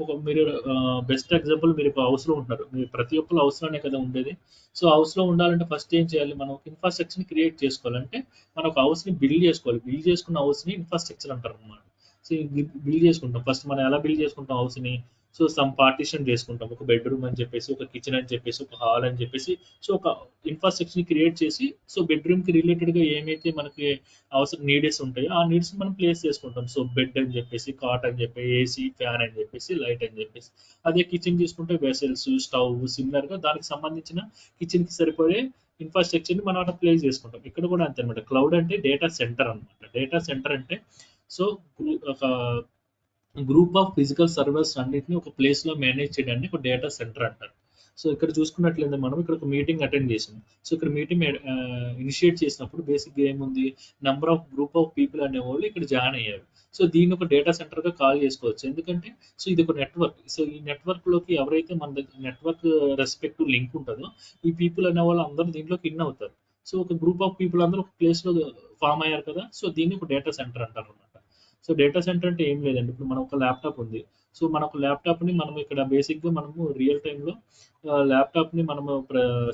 బెస్ట్ ఎగ్జాంపుల్, మీరు ఒక హౌస్లో ఉంటున్నారు. మీరు ప్రతి ఒక్కరు హౌస్లోనే కదా ఉండేది. సో హౌస్లో ఉండాలంటే ఫస్ట్ ఏం చేయాలి? మనం ఒక ఇన్ఫ్రాస్ట్రక్చర్ని క్రియేట్ చేసుకోవాలంటే మనం ఒక హౌస్ని బిల్డ్ చేసుకోవాలి. బిల్డ్ చేసుకున్న హౌస్ని ఇన్ఫ్రాస్ట్రక్చర్ అంటారు అనమాట. సో బిల్డ్ చేసుకుంటాం. ఫస్ట్ మనం ఎలా బిల్డ్ చేసుకుంటాం హౌస్ని? సో సమ్ పార్టిషన్ చేసుకుంటాం. ఒక బెడ్రూమ్ అని చెప్పేసి, ఒక కిచెన్ అని చెప్పేసి, ఒక హాల్ అని చెప్పేసి, సో ఒక ఇన్ఫ్రాస్ట్రక్చర్ని క్రియేట్ చేసి, సో బెడ్రూమ్కి రిలేటెడ్గా ఏమైతే మనకి అవసరం నీడ్స్ ఉంటాయో ఆ నీడ్స్ మనం ప్లేస్ చేసుకుంటాం. సో బెడ్ అని చెప్పేసి, కాట్ అని చెప్పి, ఏసీ, ఫ్యాన్ అని చెప్పేసి, లైట్ అని చెప్పేసి. అదే కిచెన్ తీసుకుంటే వెసల్స్, స్టవ్, సిమిలర్గా దానికి సంబంధించిన కిచెన్కి సరిపోయే ఇన్ఫ్రాస్ట్రక్చర్ని మనం అక్కడ ప్లేస్ చేసుకుంటాం. ఇక్కడ కూడా అంతే అనమాట. క్లౌడ్ అంటే డేటా సెంటర్ అనమాట. డేటా సెంటర్ అంటే సో ఒక గ్రూప్ ఆఫ్ ఫిజికల్ సర్వర్స్ అన్నిటిని ఒక ప్లేస్ లో మేనేజ్ చేయడాన్ని ఒక డేటా సెంటర్ అంటారు. సో ఇక్కడ చూసుకున్నట్లయితే మనం ఇక్కడ ఒక మీటింగ్ అటెండ్ చేసాం. సో ఇక్కడ మీటింగ్ ఇనిషియేట్ చేసినప్పుడు బేసిక్ గా ఏముంది, number of group of people అనేవాళ్ళు ఇక్కడ జాయిన్ అయ్యారు. సో దీన్ని ఒక డేటా సెంటర్ గా కాల్ చేసుకోవచ్చు. ఎందుకంటే సో ఇది ఒక నెట్వర్క్. సో ఈ నెట్వర్క్ లోకి ఎవరైతే మన దగ్గర నెట్వర్క్ రెస్పెక్టివ్ లింక్ ఉంటుందో ఈ పీపుల్ అనే వాళ్ళు అందరూ దీంట్లోకి ఇన్ అవుతారు. సో ఒక గ్రూప్ ఆఫ్ పీపుల్ అందరూ ఒక ప్లేస్ లో ఫామ్ అయ్యారు కదా, సో దీన్ని ఒక డేటా సెంటర్ అంటారు అనమాట. సో డేటా సెంటర్ అంటే ఏం లేదండి, ఇప్పుడు మనం ఒక ల్యాప్టాప్ ఉంది. సో మన ఒక ల్యాప్టాప్ని మనం ఇక్కడ బేసిక్గా మనము రియల్ టైంలో ల్యాప్టాప్ని మనము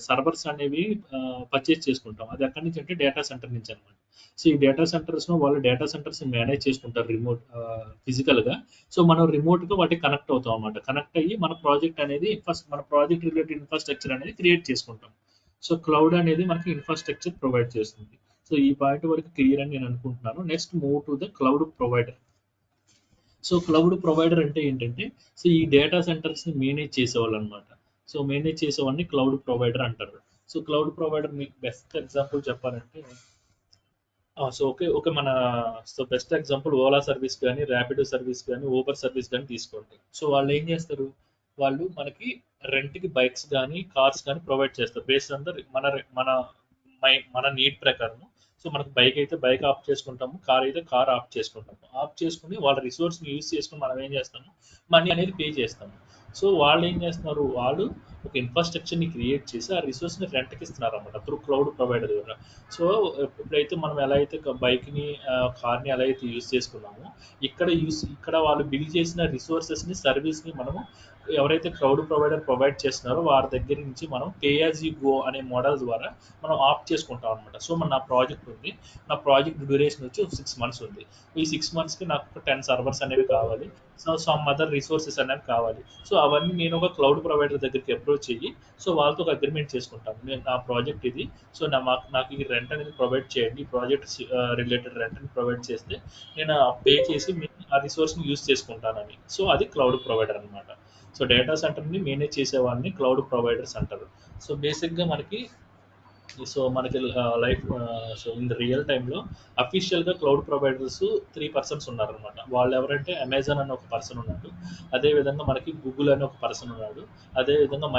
సర్వర్స్ అనేవి పర్చేస్ చేసుకుంటాం. అది ఎక్కడి నుంచి అంటే డేటా సెంటర్ నుంచి అనమాట. సో ఈ డేటా సెంటర్స్లో వాళ్ళు డేటా సెంటర్స్ మేనేజ్ చేసుకుంటారు రిమోట్ ఫిజికల్గా. సో మనం రిమోట్గా వాటికి కనెక్ట్ అవుతాం అనమాట. కనెక్ట్ అయ్యి మన ప్రాజెక్ట్ అనేది మన ప్రాజెక్ట్ రిలేటెడ్ ఇన్ఫ్రాస్ట్రక్చర్ అనేది క్రియేట్ చేసుకుంటాం. సో క్లౌడ్ అనేది మనకి ఇన్ఫ్రాస్ట్రక్చర్ ప్రొవైడ్ చేస్తుంది. సో ఈ పాయింట్ వరకు క్లియర్ అని నేను అనుకుంటున్నాను. Next move to the cloud provider. So cloud provider అంటే ఏంటంటే సో ఈ డేటా సెంటర్స్ని మేనేజ్ చేసేవాళ్ళు అనమాట. సో మేనేజ్ చేసేవాడిని క్లౌడ్ ప్రొవైడర్ అంటారు. సో క్లౌడ్ ప్రొవైడర్ మీకు బెస్ట్ ఎగ్జాంపుల్ చెప్పాలంటే సో ఓకే మన so best example Ola service కానీ, ర్యాపిడో సర్వీస్ కానీ, ఊబర్ సర్వీస్ కానీ తీసుకోండి. సో వాళ్ళు ఏం చేస్తారు, వాళ్ళు మనకి రెంట్కి బైక్స్ కానీ కార్స్ కానీ ప్రొవైడ్ చేస్తారు. బేస్డ్ ఆన్ ద మన మన నీడ్ ప్రకారం. సో మనకు బైక్ అయితే బైక్ ఆఫ్ చేసుకుంటాము, కార్ అయితే కార్ ఆఫ్ చేసుకుంటాము. ఆఫ్ చేసుకుని వాళ్ళ రిసోర్స్ని యూజ్ చేసుకుని మనం ఏం చేస్తాము, మనీ అనేది పే చేస్తాము. సో వాళ్ళు ఏం చేస్తున్నారు, వాళ్ళు ఒక ఇన్ఫ్రాస్ట్రక్చర్ని క్రియేట్ చేసి ఆ రిసోర్స్ని రెంట్కి ఇస్తున్నారు అనమాట త్రూ క్లౌడ్ ప్రొవైడర్ ద్వారా. సో ఇప్పుడైతే మనం ఎలా అయితే బైక్ని కార్ని ఎలా అయితే యూజ్ చేసుకున్నామో ఇక్కడ వాళ్ళు బిల్ చేసిన రిసోర్సెస్ని సర్వీస్ని మనము ఎవరైతే క్లౌడ్ ప్రొవైడర్ ప్రొవైడ్ చేస్తున్నారో వారి దగ్గర నుంచి మనం పే యాజ్ యూ గో అనే మోడల్ ద్వారా మనం ఆప్ చేసుకుంటాం అనమాట. సో నా ప్రాజెక్ట్ ఉంది, నా ప్రాజెక్ట్ డ్యూరేషన్ వచ్చి 6 months ఉంది. ఈ 6 monthsకి నాకు ఒక 10 సర్వర్స్ అనేవి కావాలి. సో సమ్ అదర్ రిసోర్సెస్ అనేవి కావాలి. సో అవన్నీ నేను ఒక క్లౌడ్ ప్రొవైడర్ దగ్గరికి అప్రోచ్ అయ్యి సో వాళ్ళతో ఒక అగ్రిమెంట్ చేసుకుంటాను. నేను నా ప్రాజెక్ట్ ఇది, సో నాకు ఈ రెంట్ అనేది ప్రొవైడ్ చేయండి, ఈ ప్రాజెక్ట్ రిలేటెడ్ రెంట్ని ప్రొవైడ్ చేస్తే నేను పే చేసి ఆ రిసోర్స్ని యూజ్ చేసుకుంటానని. సో అది క్లౌడ్ ప్రొవైడర్ అనమాట. సో డేటా సెంటర్ని మేనేజ్ చేసేవాడిని క్లౌడ్ ప్రొవైడర్స్ అంటారు. సో బేసిక్గా మనకి life so in the real టైంలో అఫీషియల్గా క్లౌడ్ ప్రొవైడర్స్ 3 persons ఉన్నారనమాట. వాళ్ళు ఎవరంటే అమెజాన్ అనే ఒక పర్సన్ ఉన్నాడు, అదేవిధంగా మనకి గూగుల్ అనే ఒక పర్సన్ ఉన్నాడు, అదేవిధంగా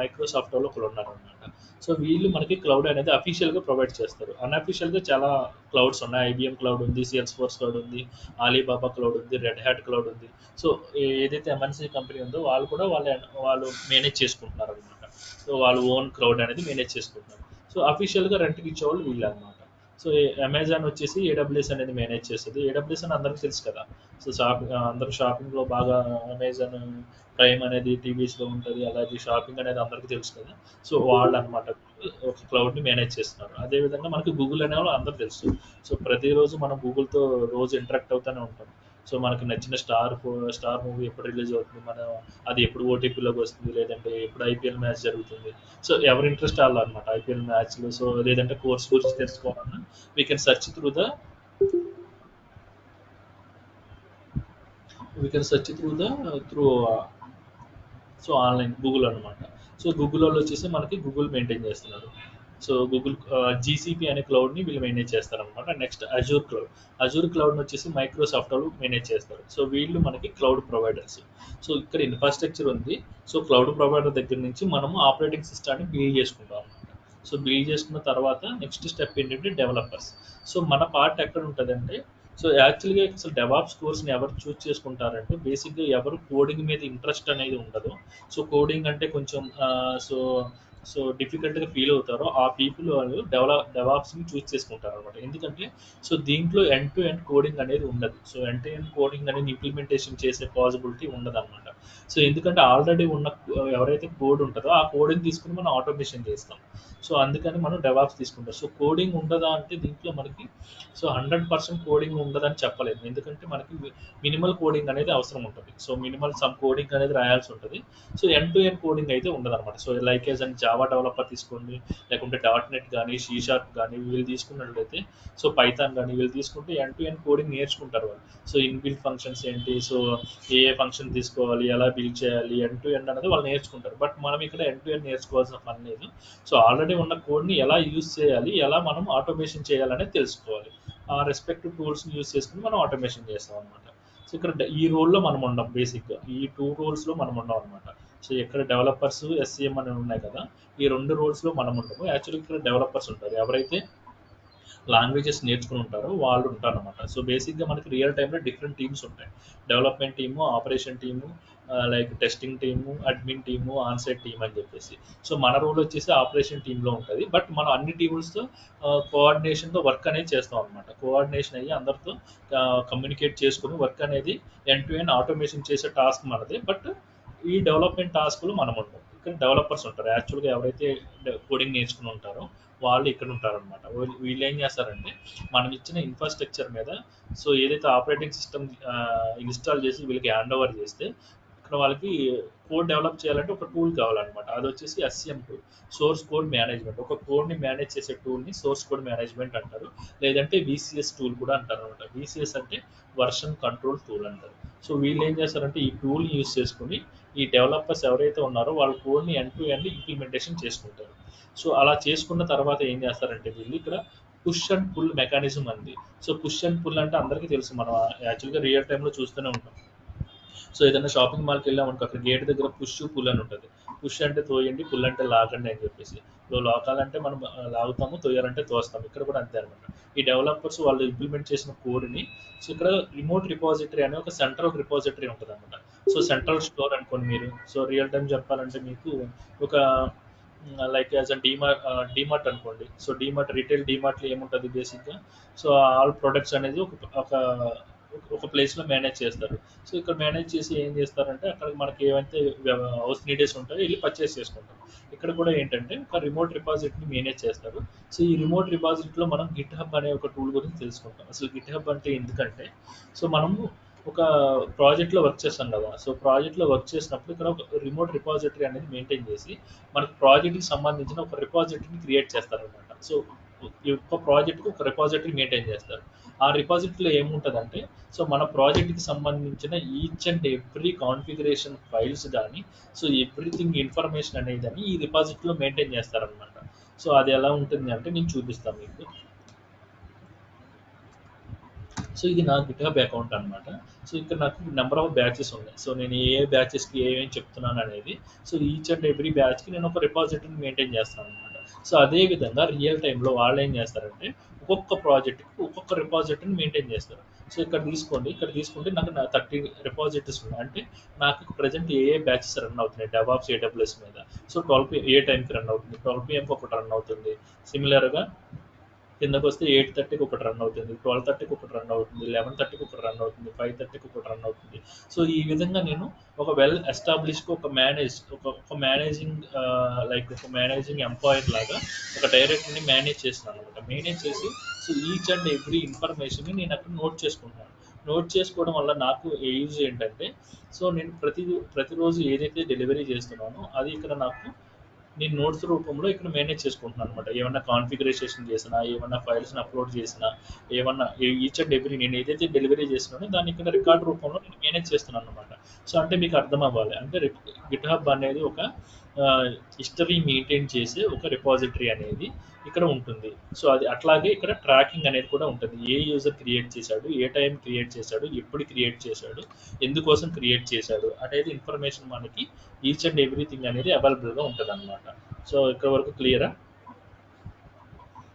మైక్రోసాఫ్ట్ వాళ్ళు ఒకరు ఉన్నారనమాట. సో వీళ్ళు మనకి క్లౌడ్ అనేది అఫీషియల్గా ప్రొవైడ్ చేస్తారు. అన్అఫీషియల్గా చాలా క్లౌడ్స్ ఉన్నాయి. ఐబిఎం క్లౌడ్ ఉంది, సేల్స్ ఫోర్స్ క్లౌడ్ ఉంది, ఆలీబాబా క్లౌడ్ ఉంది, రెడ్ హ్యాట్ క్లౌడ్ ఉంది. సో ఏదైతే ఎంఎన్సీ కంపెనీ ఉందో వాళ్ళు కూడా వాళ్ళు మేనేజ్ చేసుకుంటున్నారు అనమాట. సో వాళ్ళు ఓన్ క్లౌడ్ అనేది మేనేజ్ చేసుకుంటున్నారు. సో అఫీషియల్గా రెంట్కి ఇచ్చేవాళ్ళు వీళ్ళు అనమాట. సో అమెజాన్ వచ్చేసి ఏడబ్ల్యూఎస్ అనేది మేనేజ్ చేస్తుంది. ఏడబ్ల్యూఎస్ అని అందరికీ తెలుసు కదా. సో అందరూ షాపింగ్లో బాగా అమెజాన్ ప్రైమ్ అనేది టీవీస్లో ఉంటుంది, అలాగే షాపింగ్ అనేది అందరికీ తెలుసు కదా. సో వాళ్ళు అనమాట ఒక క్లౌడ్ని మేనేజ్ చేస్తున్నారు. అదేవిధంగా మనకి గూగుల్ అనే వాళ్ళు అందరూ తెలుసు. సో ప్రతిరోజు మనం గూగుల్తో రోజు ఇంటరాక్ట్ అవుతూనే ఉంటాం. సో మనకి నచ్చిన స్టార్ మూవీ ఎప్పుడు రిలీజ్ అవుతుంది, అది ఎప్పుడు ఓటీపీలోకి వస్తుంది, లేదంటే ఎప్పుడు ఐపీఎల్ మ్యాచ్ జరుగుతుంది. సో ఎవరి ఇంట్రెస్ట్ వాళ్ళు అనమాట ఐపీఎల్ మ్యాచ్లో. సో లేదంటే కోర్స్ గురించి తెలుసుకోవాలన్నా we can search through so online Google అనమాట. సో గూగుల్ వాళ్ళు వచ్చేసి మనకి గూగుల్ మెయింటైన్ చేస్తున్నారు. సో గూగుల్ జీసీపీ అనే క్లౌడ్ని వీళ్ళు మేనేజ్ చేస్తారనమాట. నెక్స్ట్ అజూర్ క్లౌడ్ని వచ్చేసి మైక్రోసాఫ్ట్ వాళ్ళు మేనేజ్ చేస్తారు. సో వీళ్ళు మనకి క్లౌడ్ ప్రొవైడర్స్. సో ఇక్కడ ఇన్ఫ్రాస్ట్రక్చర్ ఉంది. సో క్లౌడ్ ప్రొవైడర్ దగ్గర నుంచి మనము ఆపరేటింగ్ సిస్టమ్ని బిల్డ్ చేసుకుంటాం అనమాట. సో బిల్డ్ చేసుకున్న తర్వాత నెక్స్ట్ స్టెప్ ఏంటంటే డెవలపర్స్. సో మన పార్ట్ ఎక్కడ ఉంటుందంటే, సో యాక్చువల్గా అసలు డెవాప్స్ కోర్స్ని ఎవరు చూస్ చేసుకుంటారంటే బేసిక్గా ఎవరు కోడింగ్ మీద ఇంట్రెస్ట్ అనేది ఉండదు. సో కోడింగ్ అంటే కొంచెం సో డిఫికల్ట్గా ఫీల్ అవుతారో ఆ పీపుల్ వాళ్ళు డెవాప్స్ని చూస్ చేసుకుంటారు అనమాట. ఎందుకంటే సో దీంట్లో ఎండ్ టు ఎండ్ కోడింగ్ అనేది ఉండదు. So end to end coding అనేది ఇంప్లిమెంటేషన్ చేసే పాసిబిలిటీ ఉండదు అనమాట. సో ఎందుకంటే ఆల్రెడీ ఉన్న ఎవరైతే కోడ్ ఉంటుందో ఆ కోడింగ్ తీసుకుని మనం ఆటోమేషన్ చేస్తాం. సో అందుకని మనం డెవాప్స్ తీసుకుంటాం. సో కోడింగ్ ఉండదా అంటే దీంట్లో మనకి సో 100% కోడింగ్ ఉండదని చెప్పలేము. ఎందుకంటే మనకి మినిమల్ కోడింగ్ అనేది అవసరం ఉంటుంది. సో మినిమల్ సమ్ కోడింగ్ అనేది రాయాల్సి ఉంటుంది. So end to end coding అయితే ఉండదన్నమాట. So like as and Java developer తీసుకోండి, లేకుంటే డాట్ నెట్ కానీ C# కానీ వీళ్ళు తీసుకున్నట్లయితే, సో పైథాన్ కానీ వీళ్ళు తీసుకుంటే ఎండ్ టు ఎండ్ కోడింగ్ నేర్చుకుంటారు వాళ్ళు. సో ఇన్బిల్ట్ ఫంక్షన్స్ ఏంటి, సో ఏ ఫంక్షన్ తీసుకోవాలి, ఎలా బిల్డ్ చేయాలి, ఎండ్ టు ఎండ్ అనేది వాళ్ళు నేర్చుకుంటారు. బట్ మనం ఇక్కడ ఎండ్ టు ఎండ్ నేర్చుకోవాల్సిన పని లేదు. సో ఆల్రెడీ ఉన్న కోడ్ని ఎలా యూజ్ చేయాలి, ఎలా మనం ఆటోమేషన్ చేయాలనేది తెలుసుకోవాలి. ఆ రెస్పెక్టివ్ టూల్స్ని యూజ్ చేసుకుని మనం ఆటోమేషన్ చేస్తాం అనమాట. సో ఇక్కడ ఈ రోల్లో మనం ఉండం, బేసిక్గా ఈ 2 రోల్స్లో మనం ఉండం అనమాట. సో ఇక్కడ డెవలపర్స్ SCM అని ఉన్నాయి కదా, ఈ 2 రోల్స్లో మనం ఉండము. యాక్చువల్గా ఇక్కడ డెవలపర్స్ ఉంటారు, ఎవరైతే లాంగ్వేజెస్ నేర్చుకుని ఉంటారో వాళ్ళు ఉంటారన్నమాట. సో బేసిక్గా మనకి రియల్ టైంలో డిఫరెంట్ టీమ్స్ ఉంటాయి. Development team, operation team, like testing team, admin team, onsite team అని చెప్పేసి. సో మన రోల్ వచ్చేసి ఆపరేషన్ టీంలో ఉంటుంది. బట్ మనం అన్ని టీమ్స్తో కోఆర్డినేషన్తో వర్క్ అనేది చేస్తాం అనమాట. కోఆర్డినేషన్ అయ్యి అందరితో కమ్యూనికేట్ చేసుకుని వర్క్ అనేది ఎండ్ టు ఎండ్ ఆటోమేషన్ చేసే టాస్క్ మనది. బట్ ఈ డెవలప్మెంట్ టాస్క్లు మనం ఉంటాం. ఇక్కడ డెవలపర్స్ ఉంటారు, యాక్చువల్గా ఎవరైతే కోడింగ్ నేర్చుకుని ఉంటారో వాళ్ళు ఇక్కడ ఉంటారనమాట. వీళ్ళు ఏం చేస్తారంటే మనం ఇచ్చిన ఇన్ఫ్రాస్ట్రక్చర్ మీద సో ఏదైతే ఆపరేటింగ్ సిస్టమ్ ఇన్స్టాల్ చేసి వీళ్ళకి హ్యాండ్ ఓవర్ చేస్తే ఇక్కడ వాళ్ళకి కోడ్ డెవలప్ చేయాలంటే ఒక టూల్ కావాలన్నమాట. అది వచ్చేసి SCM tool, source code management. ఒక కోడ్ని మేనేజ్ చేసే టూల్ని సోర్స్ కోడ్ మేనేజ్మెంట్ అంటారు, లేదంటే VCS టూల్ కూడా అంటారు అనమాట. VCS అంటే వర్షన్ కంట్రోల్ టూల్ అంటారు. సో వీళ్ళు ఏం చేస్తారంటే ఈ టూల్ని యూజ్ చేసుకుని ఈ డెవలపర్స్ ఎవరైతే ఉన్నారో వాళ్ళ కోడ్ని ఎండ్ టు ఎండ్ ఇంప్లిమెంటేషన్ చేసుకుంటారు. సో అలా చేసుకున్న తర్వాత ఏం చేస్తారంటే వీళ్ళు ఇక్కడ పుష్ అండ్ పుల్ మెకానిజం అంది. సో పుష్ అండ్ పుల్ అంటే అందరికీ తెలుసు, మనం యాక్చువల్గా రియల్ టైంలో చూస్తూనే ఉంటాం. సో ఏదైనా షాపింగ్ మాల్కి వెళ్ళామనుకో, అక్కడ గేట్ దగ్గర పుష్ పుల్ అని ఉంటుంది. పుష్ అంటే తోయండి, పుల్ అంటే లాగండి అని చెప్పేసి. లాగాలంటే మనం లాగుతాము, తోయాలంటే తోస్తాము. ఇక్కడ కూడా అంతే అనమాట. ఈ డెవలపర్స్ వాళ్ళు ఇంప్లిమెంట్ చేసిన కోడ్ని సో ఇక్కడ రిమోట్ రిపాజిటరీ అనే ఒక సెంట్రల్ రిపాజిటరీ ఉంటుంది అనమాట. సో సెంట్రల్ స్టోర్ అనుకోండి మీరు. సో రియల్ టైం చెప్పాలంటే మీకు ఒక లైక్ యాజ్ అ డీమార్ట్ అనుకోండి. సో రీటైల్ డీమార్ట్లో ఏముంటుంది బేసిక్గా, సో ఆల్ ప్రొడక్ట్స్ అనేది ఒక ప్లేస్లో మేనేజ్ చేస్తారు. సో ఇక్కడ మేనేజ్ చేసి ఏం చేస్తారంటే అక్కడ మనకి ఏవైతే హౌస్ నీడెస్ ఉంటాయో వెళ్ళి పర్చేస్ చేసుకుంటాం. ఇక్కడ కూడా ఏంటంటే ఒక రిమోట్ రిపాజిటరీని మేనేజ్ చేస్తారు. సో ఈ రిమోట్ రిపాజిటరీలో మనం GitHub అనే ఒక టూల్ గురించి తెలుసుకుంటాం. అసలు GitHub అంటే ఎందుకంటే సో మనము ఒక ప్రాజెక్ట్లో వర్క్ చేస్తాం కదా. సో ప్రాజెక్ట్లో వర్క్ చేసినప్పుడు ఇక్కడ ఒక రిమోట్ రిపాజిటరీ అనేది మెయింటైన్ చేసి మనకు ప్రాజెక్ట్కి సంబంధించిన ఒక రిపాజిటరీని క్రియేట్ చేస్తారనమాట. సో ఈ ఒక్క ప్రాజెక్ట్కి ఒక రిపాజిటరీ మెయింటైన్ చేస్తారు. ఆ రిపాజిటరీలో ఏముంటుందంటే సో మన ప్రాజెక్ట్కి సంబంధించిన each and every configuration files కానీ సో ఎవ్రీథింగ్ ఇన్ఫర్మేషన్ అనేది ఈ రిపాజిటరీలో మెయింటైన్ చేస్తారనమాట. సో అది ఎలా ఉంటుంది అంటే నేను చూపిస్తాను మీకు. సో ఇది నా GitHub అకౌంట్ అనమాట. సో ఇక్కడ నాకు నెంబర్ ఆఫ్ బ్యాచెస్ ఉన్నాయి. సో నేను ఏ బ్యాచెస్కి ఏమేమి చెప్తున్నాను అనేది సో ఈచ్ అండ్ ఎవ్రీ బ్యాచ్కి నేను ఒక రిపాజిటరీని మెయింటైన్ చేస్తాను అనమాట. సో అదే విధంగా రియల్ టైంలో వాళ్ళు ఏం చేస్తారంటే ఒక్కొక్క ప్రాజెక్ట్కి ఒక్కొక్క రిపాజిటరీని మెయింటైన్ చేస్తారు. సో ఇక్కడ తీసుకుంటే నాకు 30 రిపాజిటరీస్ ఉన్నాయి. అంటే నాకు ప్రజెంట్ ఏ బ్యాచెస్ రన్ అవుతున్నాయి డెవాప్స్ AWS మీద. సో 12 ఏ టైంకి రన్ అవుతుంది, 12 PM ఒకటి రన్ అవుతుంది. సిమిలర్గా కిందకు వస్తే 8:30కి ఒకటి రన్ అవుతుంది, 12:30కి ఒకటి రన్ అవుతుంది, 11:30కి ఒకటి రన్ అవుతుంది, 5:30కి ఒకటి రన్ అవుతుంది. సో ఈ విధంగా నేను ఒక వెల్ ఎస్టాబ్లిష్డ్ ఒక మేనేజింగ్ ఎంప్లాయర్ లాగా ఒక డైరెక్టర్ని మేనేజ్ చేస్తున్నాను అనమాట. మేనేజ్ చేసి సో ఈచ్ అండ్ ఎవ్రీ ఇన్ఫర్మేషన్ని నేను అక్కడ నోట్ చేసుకుంటున్నాను. నోట్ చేసుకోవడం వల్ల నాకు యూజ్ ఏంటంటే సో నేను ప్రతిరోజు ఏదైతే డెలివరీ చేస్తున్నానో అది ఇక్కడ నేను నోట్స్ రూపంలో ఇక్కడ మేనేజ్ చేసుకుంటున్నాను అనమాట. ఏమన్నా కాన్ఫిగరేషన్ చేసినా, ఏమన్నా ఫైల్స్ని అప్లోడ్ చేసినా, ఏమన్నా ఈచ్ అండ్ ఎవ్రీ నేను ఏదైతే డెలివరీ చేస్తున్నానో దాన్ని ఇక్కడ రికార్డ్ రూపంలో నేను మేనేజ్ చేస్తున్నాను అనమాట. సో అంటే మీకు అర్థం అవ్వాలి అంటే GitHub అనేది ఒక హిస్టరీ మెయింటైన్ చేసే ఒక రిపాజిటరీ అనేది ఇక్కడ ఉంటుంది. సో అది అట్లాగే ఇక్కడ ట్రాకింగ్ అనేది కూడా ఉంటుంది. ఏ యూజర్ క్రియేట్ చేశాడు, ఏ టైం క్రియేట్ చేశాడు, ఎప్పుడు క్రియేట్ చేశాడు, ఎందుకోసం క్రియేట్ చేశాడు అనేది ఇన్ఫర్మేషన్ మనకి ఈచ్ అండ్ ఎవ్రీథింగ్ అనేది అవైలబుల్గా ఉంటుంది అనమాట. సో ఇక్కడ వరకు క్లియరా?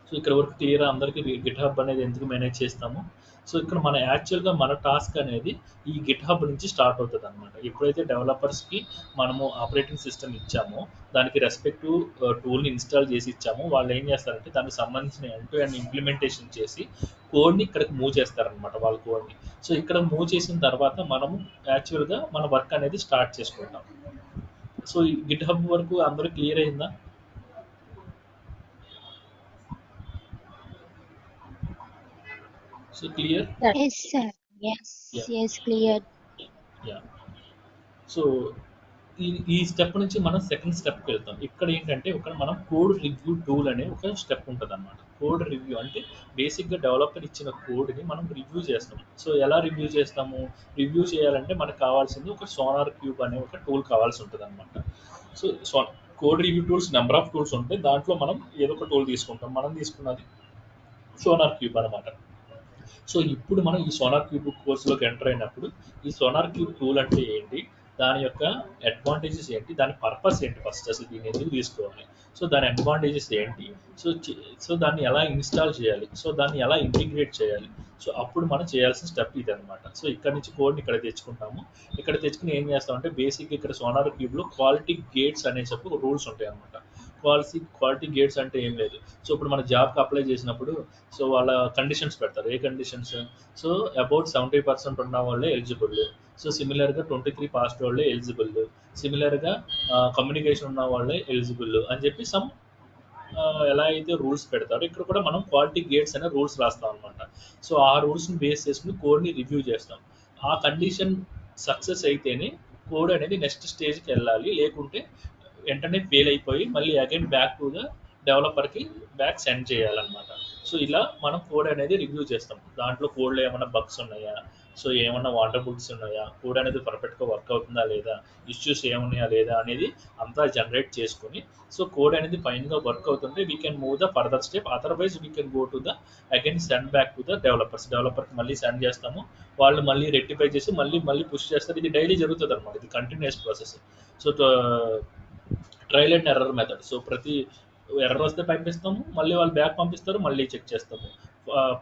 సో ఇక్కడ వరకు క్లియరా అందరికీ GitHub అనేది ఎందుకు మేనేజ్ చేస్తాము? సో ఇక్కడ మన యాక్చువల్గా మన టాస్క్ అనేది ఈ గిట్ హబ్ నుంచి స్టార్ట్ అవుతుంది అనమాట. ఎప్పుడైతే డెవలపర్స్కి మనము ఆపరేటింగ్ సిస్టమ్ ఇచ్చామో, దానికి రెస్పెక్టివ్ టూల్ని ఇన్స్టాల్ చేసి ఇచ్చామో, వాళ్ళు ఏం చేస్తారంటే దానికి సంబంధించిన ఎండ్ టు ఎండ్ ఇంప్లిమెంటేషన్ చేసి కోడ్ని ఇక్కడికి మూవ్ చేస్తారనమాట, వాళ్ళ కోడ్ని. సో ఇక్కడ మూవ్ చేసిన తర్వాత మనము యాక్చువల్గా మన వర్క్ అనేది స్టార్ట్ చేసుకుంటాం. సో ఈ గిట్ హబ్ వరకు అందరూ క్లియర్ అయిందా? So clear? Yes, sir. Yes. Yeah. Yes, clear. Yeah. So ఈ స్టెప్ నుంచి మనం సెకండ్ స్టెప్కి వెళ్తాం. ఇక్కడ ఏంటంటే ఇక్కడ మనం కోడ్ రివ్యూ టూల్ అనే ఒక స్టెప్ ఉంటుంది అనమాట. కోడ్ రివ్యూ అంటే బేసిక్గా డెవలపర్ ఇచ్చిన కోడ్ని మనం రివ్యూ చేస్తాం. సో ఎలా రివ్యూ చేస్తాము? రివ్యూ చేయాలంటే మనకు కావాల్సింది ఒక సోనార్ క్యూబ్ అనే ఒక టూల్ కావాల్సి ఉంటుంది అనమాట. So code review tools number of tools ఉంటాయి, దాంట్లో మనం ఏదో ఒక టూల్ తీసుకుంటాం. మనం తీసుకున్నది సోనార్ క్యూబ్ అనమాట. సో ఇప్పుడు మనం ఈ సోనార్ క్యూబ్ కోర్సులోకి ఎంటర్ అయినప్పుడు ఈ సోనార్ క్యూబ్ టూల్ అంటే ఏంటి, దాని యొక్క అడ్వాంటేజెస్ ఏంటి, దాని పర్పస్ ఏంటి, ఫస్ట్ అసలు దీన్ని ఎందుకు తీసుకోవాలి, సో దాని అడ్వాంటేజెస్ ఏంటి, సో దాన్ని ఎలా ఇన్స్టాల్ చేయాలి, సో దాన్ని ఎలా ఇంటిగ్రేట్ చేయాలి, సో అప్పుడు మనం చేయాల్సిన స్టెప్ ఇది అనమాట. సో ఇక్కడ నుంచి కోడ్ని ఇక్కడ తెచ్చుకుంటాము. ఇక్కడ తెచ్చుకుని ఏం చేస్తామంటే బేసిక్గా ఇక్కడ సోనార్ క్యూబ్లో క్వాలిటీ గేట్స్ అనే చెప్పి రూల్స్ ఉంటాయి అనమాట. క్వాలిటీ గేట్స్ అంటే ఏం లేదు. సో ఇప్పుడు మన జాబ్కి అప్లై చేసినప్పుడు సో వాళ్ళ కండిషన్స్ పెడతారు. ఏ కండిషన్స్? సో అబౌట్ 70% ఉన్న వాళ్ళే ఎలిజిబుల్, సో సిమిలర్గా 23 పాస్ట్ వాళ్ళే ఎలిజిబుల్, సిమిలర్గా కమ్యూనికేషన్ ఉన్న వాళ్ళే ఎలిజిబుల్ అని చెప్పి సమ్ ఎలా అయితే రూల్స్ పెడతారో ఇక్కడ కూడా మనం క్వాలిటీ గేట్స్ అనే రూల్స్ రాస్తాం అనమాట. సో ఆ రూల్స్ని బేస్ చేసుకుని కోడ్ని రివ్యూ చేస్తాం. ఆ కండిషన్ సక్సెస్ అయితేనే కోడ్ అనేది నెక్స్ట్ స్టేజ్కి వెళ్ళాలి, లేకుంటే వెంటనే ఫెయిల్ అయిపోయి మళ్ళీ అగైన్ బ్యాక్ టు ద డెవలపర్కి బ్యాక్ సెండ్ చేయాలన్నమాట. సో ఇలా మనం కోడ్ అనేది రివ్యూ చేస్తాం. దాంట్లో కోడ్లో ఏమైనా బగ్స్ ఉన్నాయా, సో ఏమన్నా వాండర్బుల్స్ ఉన్నాయా, కోడ్ అనేది పర్ఫెక్ట్గా వర్క్ అవుతుందా లేదా, ఇష్యూస్ ఏమున్నాయా లేదా అనేది అంతా జనరేట్ చేసుకుని సో కోడ్ అనేది ఫైన్గా వర్క్ అవుతుంటే we can move the further step. Otherwise we can go to the again send back to the డెవలపర్కి మళ్ళీ సెండ్ చేస్తాము. వాళ్ళు మళ్ళీ రెక్టిఫై చేసి మళ్ళీ పుష్ చేస్తారు. ఇది డైలీ జరుగుతుంది అనమాట, ఇది continuous process. So trial and error method. So ప్రతి ఎర్రర్ వస్తే పంపిస్తాము, మళ్ళీ వాళ్ళు బ్యాక్ పంపిస్తారు, మళ్ళీ చెక్ చేస్తాము.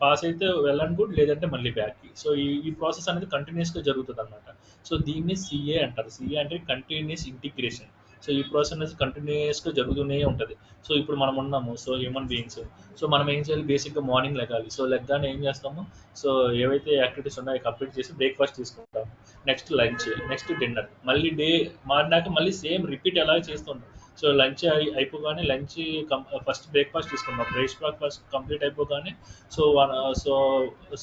పాస్ అయితే వెల్ అండ్ గుడ్, లేదంటే మళ్ళీ బ్యాక్కి. సో ఈ ప్రాసెస్ అనేది కంటిన్యూస్గా జరుగుతుంది అనమాట. సో దీన్ని సిఏ అంటారు. సిఏ అంటే కంటిన్యూస్ ఇంటిగ్రేషన్. సో ఈ ప్రాసెస్ అనేది కంటిన్యూస్గా జరుగుతూనే ఉంటుంది. సో ఇప్పుడు మనం ఉన్నాము, సో హ్యూమన్ బీయింగ్స్. సో మనం ఏం చేయాలి, బేసిక్గా మార్నింగ్ లెగాలి. సో లెగ్గానే ఏం చేస్తాము, సో ఏవైతే యాక్టివిటీస్ ఉన్నాయో కంప్లీట్ చేసి బ్రేక్ఫాస్ట్ తీసుకుంటాము, నెక్స్ట్ లంచ్, నెక్స్ట్ డిన్నర్, మళ్ళీ డే మారినాక మళ్ళీ సేమ్ రిపీట్ ఎలా చేస్తుంటాం. సో లంచ్ అయిపోగానే లంచ్ ఫస్ట్ బ్రేక్ఫాస్ట్ తీసుకుంటాం, బ్రేక్ఫాస్ట్ కంప్లీట్ అయిపోగానే సో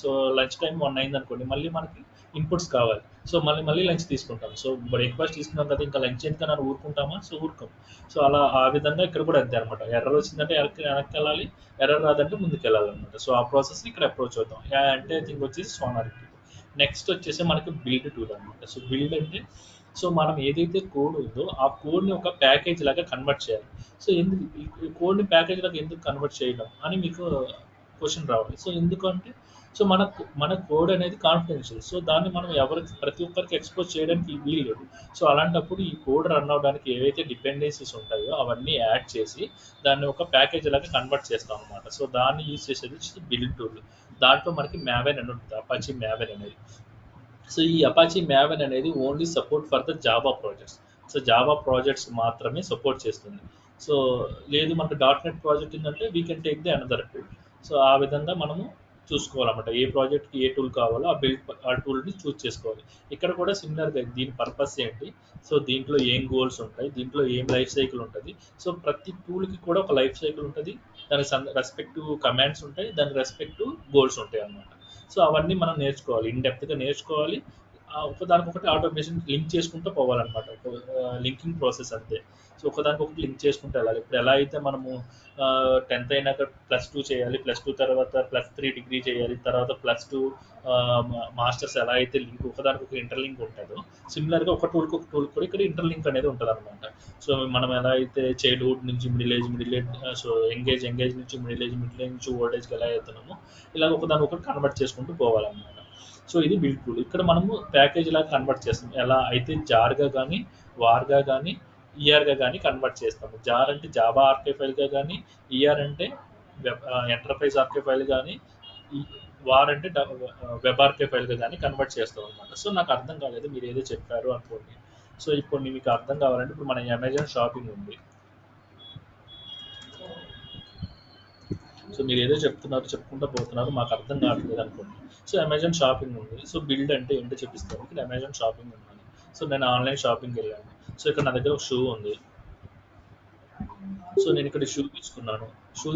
సో లంచ్ టైం 1 అయింది అనుకోండి, మళ్ళీ మనకి ఇన్పుట్స్ కావాలి. సో మళ్ళీ లంచ్ తీసుకుంటాం. సో బ్రేక్ఫాస్ట్ తీసుకున్నాం కదా, ఇంకా లంచ్ ఎందుకని ఊరుకుంటామా, సో ఊరుకోం. సో అలా ఆ విధంగా ఇక్కడ కూడా అంతే అనమాట. ఎర్రర్ వచ్చిందంటే వెనక్కి వెళ్ళాలి, ఎర్రర్ రాదంటే ముందుకు వెళ్ళాలన్నమాట. సో ఆ ప్రాసెస్ ఇక్కడ అప్రోచ్ అవుతాం. అంటే థింగ్ వచ్చేసి సోనార్ క్యూబ్. నెక్స్ట్ వచ్చేసి మనకి బిల్డ్ టూల్ అనమాట. సో బిల్డ్ అంటే సో మనం ఏదైతే కోడ్ ఉందో ఆ కోడ్ని ఒక ప్యాకేజ్ లాగా కన్వర్ట్ చేయాలి. సో ఎందుకు ఈ కోడ్ని ప్యాకేజ్ లాగా ఎందుకు కన్వర్ట్ చేయడం అని మీకు క్వశ్చన్ రావాలి. సో ఎందుకంటే సో మన కోడ్ అనేది కాన్ఫిడెన్షియల్. సో దాన్ని మనం ప్రతి ఒక్కరికి ఎక్స్పోజ్ చేయడానికి వీలు లేదు. సో అలాంటప్పుడు ఈ కోడ్ రన్ అవ్వడానికి ఏవైతే డిపెండెన్సీస్ ఉంటాయో అవన్నీ యాడ్ చేసి దాన్ని ఒక ప్యాకేజ్ లాగా కన్వర్ట్ చేస్తాం అనమాట. సో దాన్ని యూజ్ చేసేది బిల్డ్ టూల్. దాంట్లో మనకి మ్యావెన్ అని ఉంటుంది, అపాచీ మ్యావెన్ అనేది. సో ఈ అపాచీ మ్యావెన్ అనేది only support for the Java projects. So Java projects మాత్రమే సపోర్ట్ చేస్తుంది. సో లేదు మనకు .NET ప్రాజెక్ట్ ఉందంటే we can take the another tool. So ఆ విధంగా మనము చూసుకోవాలన్నమాట. ఏ ప్రాజెక్ట్కి ఏ టూల్ కావాలో ఆ టూల్ని చూస్ చేసుకోవాలి. ఇక్కడ కూడా సిమిలర్గా దీని పర్పస్ ఏంటి, సో దీంట్లో ఏం గోల్స్ ఉంటాయి, దీంట్లో ఏం లైఫ్ సైకిల్ ఉంటుంది. సో ప్రతి టూల్కి కూడా ఒక లైఫ్ సైకిల్ ఉంటుంది, దానికి రెస్పెక్టివ్ కమాండ్స్ ఉంటాయి, దానికి రెస్పెక్టివ్ గోల్స్ ఉంటాయి అన్నమాట. సో అవన్నీ మనం నేర్చుకోవాలి, ఇన్డెప్త్గా నేర్చుకోవాలి. ఒకదానికొకటి ఆటోమేషన్ లింక్ చేసుకుంటూ పోవాలన్నమాట. లింకింగ్ ప్రాసెస్ అంతే. సో ఒకదానికొకటి లింక్ చేసుకుంటూ వెళ్ళాలి. ఇప్పుడు ఎలా అయితే మనము 10th అయినాక +2 చేయాలి, +2 తర్వాత +3 డిగ్రీ చేయాలి, తర్వాత +2 మాస్టర్స్ ఎలా అయితే లింక్ ఒకదానికొక ఇంటర్లింక్ ఉంటుందో, సిమిలర్గా ఒక టూల్కి కూడా ఇక్కడ ఇంటర్లింక్ అనేది ఉంటుంది అనమాట. సో మనం ఎలా అయితే చైల్డ్హుడ్ నుంచి మిడిల్ ఏజ్ సో ఎంగేజ్ నుంచి మిడిల్ ఏజ్ నుంచి ఓల్డ్ ఏజ్కి ఎలా అవుతున్నామో ఇలా ఒకదానికొకటి కన్వర్ట్ చేసుకుంటూ పోవాలన్నమాట. సో ఇది బిల్డ్ టూల్. ఇక్కడ మనము ప్యాకేజ్ లాగా కన్వర్ట్ చేస్తాం. ఎలా అయితే జార్గా కానీ, వార్గా కానీ, ఈఆర్గా కానీ కన్వర్ట్ చేస్తాము. జార్ అంటే జావా ఆర్కే ఫైల్గా కానీ, ఈఆర్ అంటే ఎంటర్ప్రైజ్ ఆర్కే ఫైల్ కానీ, వార్ అంటే వెబ్ ఆర్కైవ్ కానీ కన్వర్ట్ చేస్తాం అనమాట. సో నాకు అర్థం కాలేదు, మీరు ఏదో చెప్పారు అనుకోండి. సో ఇప్పుడు మీకు అర్థం కావాలంటే ఇప్పుడు మన అమెజాన్ షాపింగ్ ఉంది. సో మీరు ఏదో చెప్పుకుంటూ పోతున్నారు, మాకు అర్థం కావట్లేదు అనుకోండి. సో అమెజాన్ షాపింగ్ ఉంది. సో బిల్డ్ అంటే ఏంటో చూపిస్తాను. ఇక్కడ అమెజాన్ షాపింగ్ ఉన్నాను. సో నేను ఆన్లైన్ షాపింగ్కి వెళ్ళాను. సో ఇక్కడ నా దగ్గర ఒక షూ ఉంది. సో నేను ఇక్కడ షూ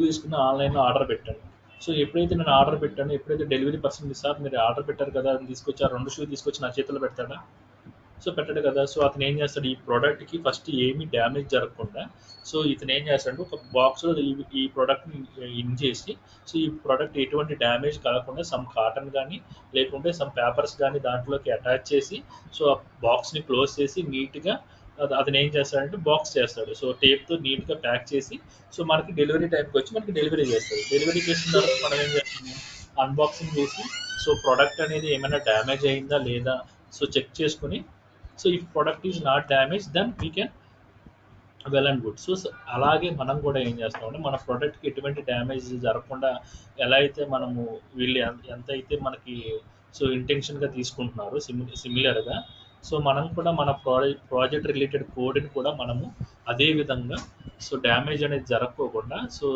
తీసుకున్న ఆన్లైన్లో ఆర్డర్ పెట్టాను. సో ఎప్పుడైతే నేను ఆర్డర్ పెట్టానో, ఎప్పుడైతే డెలివరీ పర్సన్ సార్ మీరు ఆర్డర్ పెట్టారు కదా అని తీసుకొచ్చి ఆ 2 షూ తీసుకొచ్చి నా చేతిలో పెడతాడా? సో పెట్టడు కదా. సో అతను ఏం చేస్తాడు, ఈ ప్రోడక్ట్కి ఫస్ట్ ఏమీ డ్యామేజ్ జరగకుండా సో ఇతను ఏం చేస్తాడు, ఒక బాక్స్లో ఈ ప్రోడక్ట్ని ఇన్ చేసి, సో ఈ ప్రోడక్ట్ ఎటువంటి డ్యామేజ్ కలగకుండా సమ్ కాటన్ కానీ లేకుంటే సమ్ పేపర్స్ కానీ దాంట్లోకి అటాచ్ చేసి, సో ఆ బాక్స్ని క్లోజ్ చేసి నీట్గా అతను ఏం చేస్తాడంటే బాక్స్ చేస్తాడు. సో టేప్తో నీట్గా ప్యాక్ చేసి సో మనకి డెలివరీ టైంకి వచ్చి మనకి డెలివరీ చేస్తాడు. డెలివరీ చేసిన తర్వాత మనం ఏం చేస్తాము, అన్బాక్సింగ్ చేసి సో ప్రోడక్ట్ అనేది ఏమైనా డ్యామేజ్ అయిందా లేదా సో చెక్ చేసుకుని, so if product is not damage then we can well and good. So అలాగే మనం కూడా ఏం చేస్తామంటే మన ప్రోడక్ట్కి ఎటువంటి డ్యామేజ్ జరగకుండా ఎలా అయితే మనము వీళ్ళు ఎంత అయితే మనకి సో ఇంటెన్షన్గా తీసుకుంటున్నారు సిమిలర్గా, సో మనం కూడా మన ప్రాజెక్ట్ రిలేటెడ్ కోడ్ని కూడా మనము అదే విధంగా సో డ్యామేజ్ అనేది జరగకోకుండా సో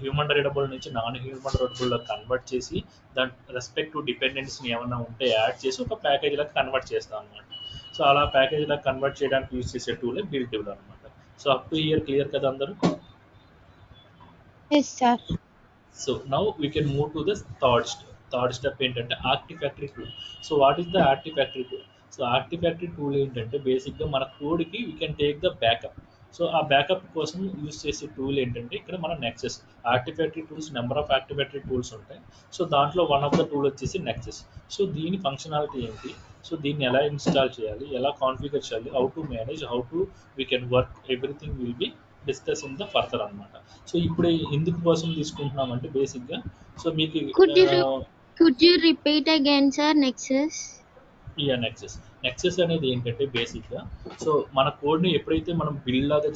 హ్యూమన్ రీడబుల్ నుంచి నాన్ హ్యూమన్ రీడబుల్లో కన్వర్ట్ చేసి దాని రెస్పెక్టివ్ డిపెండెన్స్ని ఏమైనా ఉంటే యాడ్ చేసి ఒక ప్యాకేజ్ లాగా కన్వర్ట్ చేస్తాం అనమాట. సో అలా ప్యాకేజ్ లాగా కన్వర్ట్ చేయడానికి యూజ్ చేసే టూలే బిల్డ్ టూల్ అనమాట. So up to here clear కదా అందరూ? Yes, sir. So now we can move to the third step ఏంటంటే Artifactory tool. So what is the Artifactory tool? So Artifactory tool ఏంటంటే బేసిక్గా మన కోడ్కి we can take the backup. So ఆ backup కోసం use చేసే టూల్ ఏంటంటే ఇక్కడ మన Nexus. Artifactory tools number of Artifactory tools ఉంటాయి. సో దాంట్లో వన్ ఆఫ్ ద టూల్ వచ్చేసి నెక్సెస్. సో దీని ఫంక్షనాలిటీ ఏంటి, సో దీన్ని ఎలా ఇన్స్టాల్ చేయాలి, ఎలా కాన్ఫిగర్ చేయాలి, how to manage, how to we can work, everything will be discuss in the further అనమాట. సో ఇప్పుడు ఎందుకు కోసం తీసుకుంటున్నామంటే బేసిక్గా సో మీకు Could you repeat again, sir? Nexus. Nexus అనేది ఏంటంటే బేసిక్గా సో మన కోడ్ని ఎప్పుడైతే మనం బిల్డ్ లాగా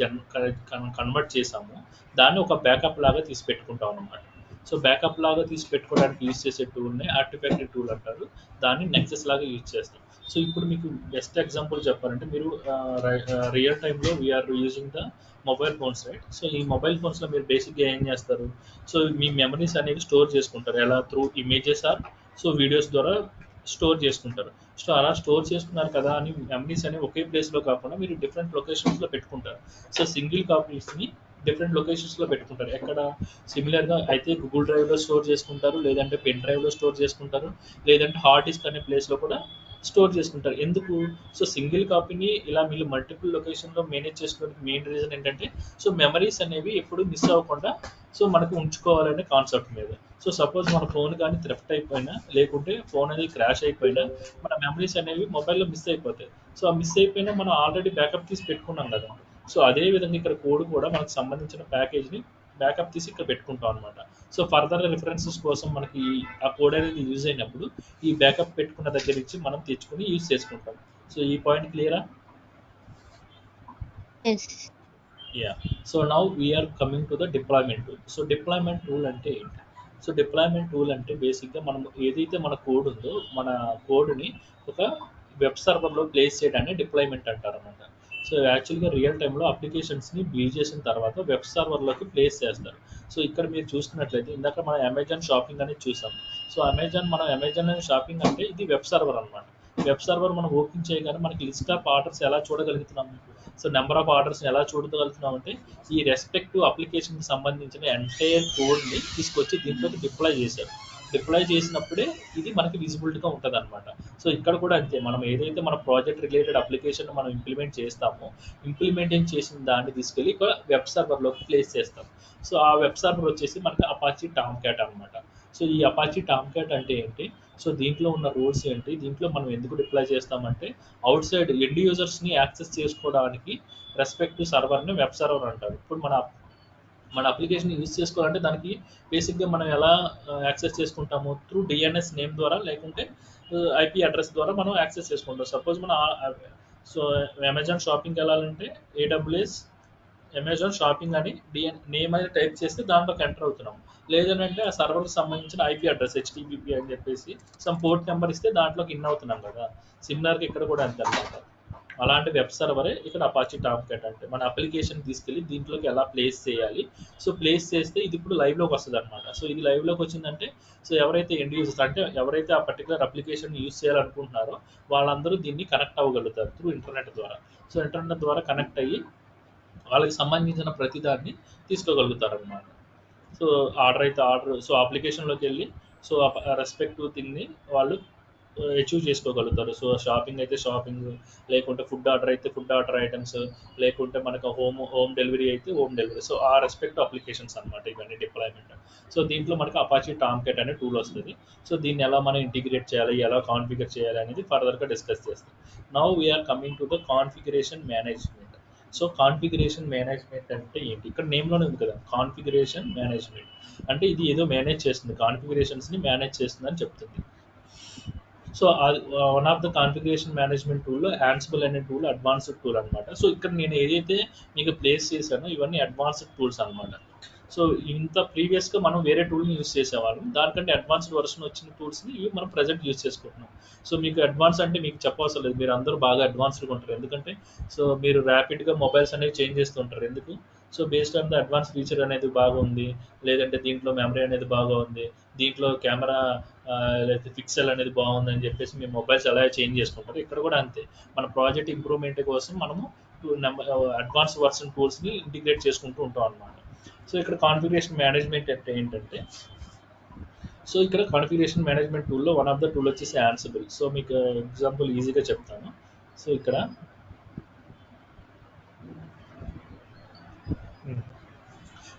కన్వర్ట్ చేసామో దాన్ని ఒక బ్యాకప్ లాగా తీసి పెట్టుకుంటాం అనమాట. సో బ్యాకప్ లాగా తీసి పెట్టుకోవడానికి యూజ్ చేసే టూల్ని ఆర్టిఫాక్టరీ టూల్ అంటారు. దాన్ని నెక్సెస్ లాగా యూజ్ చేస్తాం. సో ఇప్పుడు మీకు బెస్ట్ ఎగ్జాంపుల్ చెప్పాలంటే మీరు రియల్ టైంలో we are using the mobile phones, right? So ఈ మొబైల్ ఫోన్స్లో మీరు బేసిక్గా ఏం చేస్తారు, సో మీ మెమరీస్ అనేవి స్టోర్ చేసుకుంటారు. ఎలా? Through images or so videos ద్వారా స్టోర్ చేసుకుంటారు. సో అలా స్టోర్ చేసుకున్నారు కదా అని మెమరీస్ అనేవి ఒకే ప్లేస్లో కాకుండా మీరు డిఫరెంట్ లొకేషన్స్లో పెట్టుకుంటారు. సో సింగిల్ కాపీస్ని డిఫరెంట్ లొకేషన్స్లో పెట్టుకుంటారు. ఎక్కడ? సిమిలర్గా అయితే గూగుల్ డ్రైవ్లో స్టోర్ చేసుకుంటారు, లేదంటే పెన్ డ్రైవ్లో స్టోర్ చేసుకుంటారు, లేదంటే హార్డ్ డిస్క్ అనే ప్లేస్లో కూడా స్టోర్ చేసుకుంటారు. ఎందుకు? సో సింగిల్ కాపీని ఇలా మీరు మల్టిపుల్ లొకేషన్లో మేనేజ్ చేసుకోవడానికి మెయిన్ రీజన్ ఏంటంటే సో మెమరీస్ అనేవి ఎప్పుడు మిస్ అవ్వకుండా సో మనకు ఉంచుకోవాలనే కాన్సెప్ట్ మీద. సో సపోజ్ మన ఫోన్ కానీ థ్రెఫ్ట్ అయిపోయినా లేకుంటే ఫోన్ అనేది క్రాష్ అయిపోయినా మన మెమరీస్ అనేవి మొబైల్లో మిస్ అయిపోతాయి. సో ఆ మిస్ అయిపోయినా మనం ఆల్రెడీ బ్యాకప్ తీసి పెట్టుకున్నాం కదా. సో అదే విధంగా ఇక్కడ కోడ్ కూడా మనకు సంబంధించిన ప్యాకేజ్ని బ్యాకప్ తీసి ఇక్కడ పెట్టుకుంటాం అనమాట. సో ఫర్దర్ రిఫరెన్సెస్ కోసం మనకి ఆ కోడ్ అనేది యూజ్ అయినప్పుడు ఈ బ్యాకప్ పెట్టుకున్న దగ్గర నుంచి మనం తెచ్చుకొని యూజ్ చేసుకుంటాం. సో ఈ పాయింట్ క్లియరా? Yes. Yeah. So now we are coming to the deployment tool. So deployment tool అంటే ఏంటి? సో డిప్లాయ్మెంట్ టూల్ అంటే బేసిక్గా మనం ఏదైతే మన కోడ్ ఉందో మన కోడ్ని ఒక వెబ్ సర్వర్లో ప్లేస్ చేయడాన్ని డిప్లాయ్మెంట్ అంటారు అనమాట. సో యాక్చువల్గా రియల్ టైంలో అప్లికేషన్స్ని బిల్డ్ చేసిన తర్వాత వెబ్ సర్వర్లోకి ప్లేస్ చేస్తారు. సో ఇక్కడ మీరు చూసుకున్నట్లయితే ఇందాక మనం అమెజాన్ షాపింగ్ అనేది చూసాం. సో అమెజాన్ షాపింగ్ అంటే ఇది వెబ్ సర్వర్ అనమాట. వెబ్ సర్వర్ మనం ఓపెన్ చేయగానే మనకి లిస్ట్ ఆఫ్ ఆర్డర్స్ ఎలా చూడగలుగుతున్నాము, సో నెంబర్ ఆఫ్ ఆర్డర్స్ ఎలా చూడగలుగుతున్నాం అంటే ఈ రెస్పెక్టివ్ అప్లికేషన్కి సంబంధించిన ఎంటైర్ కోడ్ని తీసుకొచ్చి దీంట్లోకి డిప్లాయ్ చేశారు. డిప్లాయ్ చేసినప్పుడే ఇది మనకి విజిబిలిటీగా ఉంటుంది అనమాట. సో ఇక్కడ కూడా అంతే, మనం ఏదైతే మన ప్రాజెక్ట్ రిలేటెడ్ అప్లికేషన్ మనం ఇంప్లిమెంట్ చేస్తామో ఇంప్లిమెంటేషన్ చేసిన దాన్ని తీసుకెళ్ళి ఒక వెబ్ సర్వర్లోకి ప్లేస్ చేస్తాం. సో ఆ వెబ్ సర్వర్ వచ్చేసి మనకి అపాచీ టామ్క్యాట్ అనమాట. సో ఈ అపాచీ టామ్క్యాట్ అంటే ఏంటి, సో దీంట్లో ఉన్న రూల్స్ ఏంటి, దీంట్లో మనం ఎందుకు డిప్లాయ్ చేస్తామంటే అవుట్ సైడ్ ఎండ్ యూజర్స్ని యాక్సెస్ చేసుకోవడానికి రెస్పెక్టివ్ సర్వర్ని వెబ్ సర్వర్ అంటారు. ఇప్పుడు మన అప్లికేషన్ యూజ్ చేసుకోవాలంటే దానికి బేసిక్గా మనం ఎలా యాక్సెస్ చేసుకుంటాము, త్రూ డిఎన్ఎస్ నేమ్ ద్వారా లేకుంటే ఐపీ అడ్రస్ ద్వారా మనం యాక్సెస్ చేసుకుంటాం. సపోజ్ మన సో అమెజాన్ షాపింగ్కి వెళ్ళాలంటే AWS అమెజాన్ షాపింగ్ అని నేమ్ అనేది టైప్ చేస్తే దాంట్లోకి ఎంటర్ అవుతున్నాం. లేదనంటే ఆ సర్వర్కి సంబంధించిన ఐపీ అడ్రస్ హెచ్టిపిపి అని చెప్పేసి సమ్ పోర్ట్ నెంబర్ ఇస్తే దాంట్లోకి ఇన్ అవుతున్నాం కదా. సిమిలర్గా ఇక్కడ కూడా అంతే అనమాట. అలాంటి వెబ్ సర్వరే ఇక్కడ అపాచీ టామ్క్యాట్ అంటే మన అప్లికేషన్ తీసుకెళ్ళి దీంట్లోకి ఎలా ప్లేస్ చేయాలి. సో ప్లేస్ చేస్తే ఇది ఇప్పుడు లైవ్లోకి వస్తుంది అనమాట. సో ఇది లైవ్లోకి వచ్చిందంటే సో ఎవరైతే ఎండ్ యూజర్స్ అంటే ఎవరైతే ఆ పర్టికులర్ అప్లికేషన్ యూజ్ చేయాలనుకుంటున్నారో వాళ్ళందరూ దీన్ని కనెక్ట్ అవ్వగలుగుతారు త్రూ ఇంటర్నెట్ ద్వారా. సో ఇంటర్నెట్ ద్వారా కనెక్ట్ అయ్యి వాళ్ళకి సంబంధించిన ప్రతిదాన్ని తీసుకోగలుగుతారు అనమాట. సో ఆర్డర్ అయితే ఆర్డర్, సో అప్లికేషన్లోకి వెళ్ళి సో రెస్పెక్టివ్ థింగ్ని వాళ్ళు అచీవ్ చేసుకోగలుగుతారు. సో షాపింగ్ అయితే షాపింగ్, లేకుంటే ఫుడ్ ఆర్డర్ అయితే ఫుడ్ ఆర్డర్ ఐటమ్స్, లేకుంటే మనకు హోమ్ డెలివరీ అయితే హోమ్ డెలివరీ. సో ఆ రెస్పెక్ట్ అప్లికేషన్స్ అనమాట ఇవన్నీ డిప్లాయ్మెంట్. సో దీంట్లో మనకి అపాచీ టామ్క్యాట్ అనే టూల్ వస్తుంది. సో దీన్ని ఎలా మనం ఇంటిగ్రేట్ చేయాలి, ఎలా కాన్ఫిగర్ చేయాలి అనేది ఫర్దర్గా డిస్కస్ చేస్తాం. Now we are coming to the configuration management. So configuration management అంటే ఏంటి? ఇక్కడ నేమ్లోనే ఉంది కదా, కాన్ఫిగరేషన్ మేనేజ్మెంట్ అంటే ఇది ఏదో మేనేజ్ చేస్తుంది, కాన్ఫిగరేషన్స్ని మేనేజ్ చేస్తుంది అని చెప్తుంది. So one of the configuration management టూల్లో యాన్సిబుల్ అనే టూల్ అడ్వాన్స్డ్ టూల్ అనమాట. సో ఇక్కడ నేను ఏదైతే మీకు ప్లేస్ చేశానో ఇవన్నీ అడ్వాన్స్డ్ టూల్స్ అనమాట. సో ఇంత ప్రీవియస్గా మనం వేరే టూల్ని యూస్ చేసేవాళ్ళం, దానికంటే అడ్వాన్స్డ్ వర్షన్ వచ్చిన టూల్స్ని ఇవి మనం ప్రజెంట్ యూస్ చేసుకుంటున్నాం. సో మీకు అడ్వాన్స్ అంటే మీకు చెప్పవసరం లేదు, మీరు అందరూ బాగా అడ్వాన్స్డ్గా ఉంటారు. ఎందుకంటే సో మీరు ర్యాపిడ్గా మొబైల్స్ అనేవి చేంజ్ చేస్తూ ఉంటారు. ఎందుకు? So based on the advance feature అనేది బాగా ఉంది, లేదంటే దీంట్లో మెమరీ అనేది బాగా ఉంది, దీంట్లో కెమెరా లేకపోతే పిక్సెల్ అనేది బాగుంది అని చెప్పేసి మీ మొబైల్స్ ఎలా చేంజ్ చేసుకుంటారు. ఇక్కడ కూడా అంతే, మన ప్రాజెక్ట్ ఇంప్రూవ్మెంట్ కోసం మనము అడ్వాన్స్ వర్షన్ టూల్స్ని ఇంటిగ్రేట్ చేసుకుంటూ ఉంటాం అనమాట. సో ఇక్కడ కాన్ఫిగరేషన్ మేనేజ్మెంట్ అంటే ఏంటంటే, సో ఇక్కడ కాన్ఫిగరేషన్ మేనేజ్మెంట్ టూల్లో వన్ ఆఫ్ ద టూల్ వచ్చేసి యాన్సిబుల్. సో మీకు ఎగ్జాంపుల్ ఈజీగా చెప్తాను. సో ఇక్కడ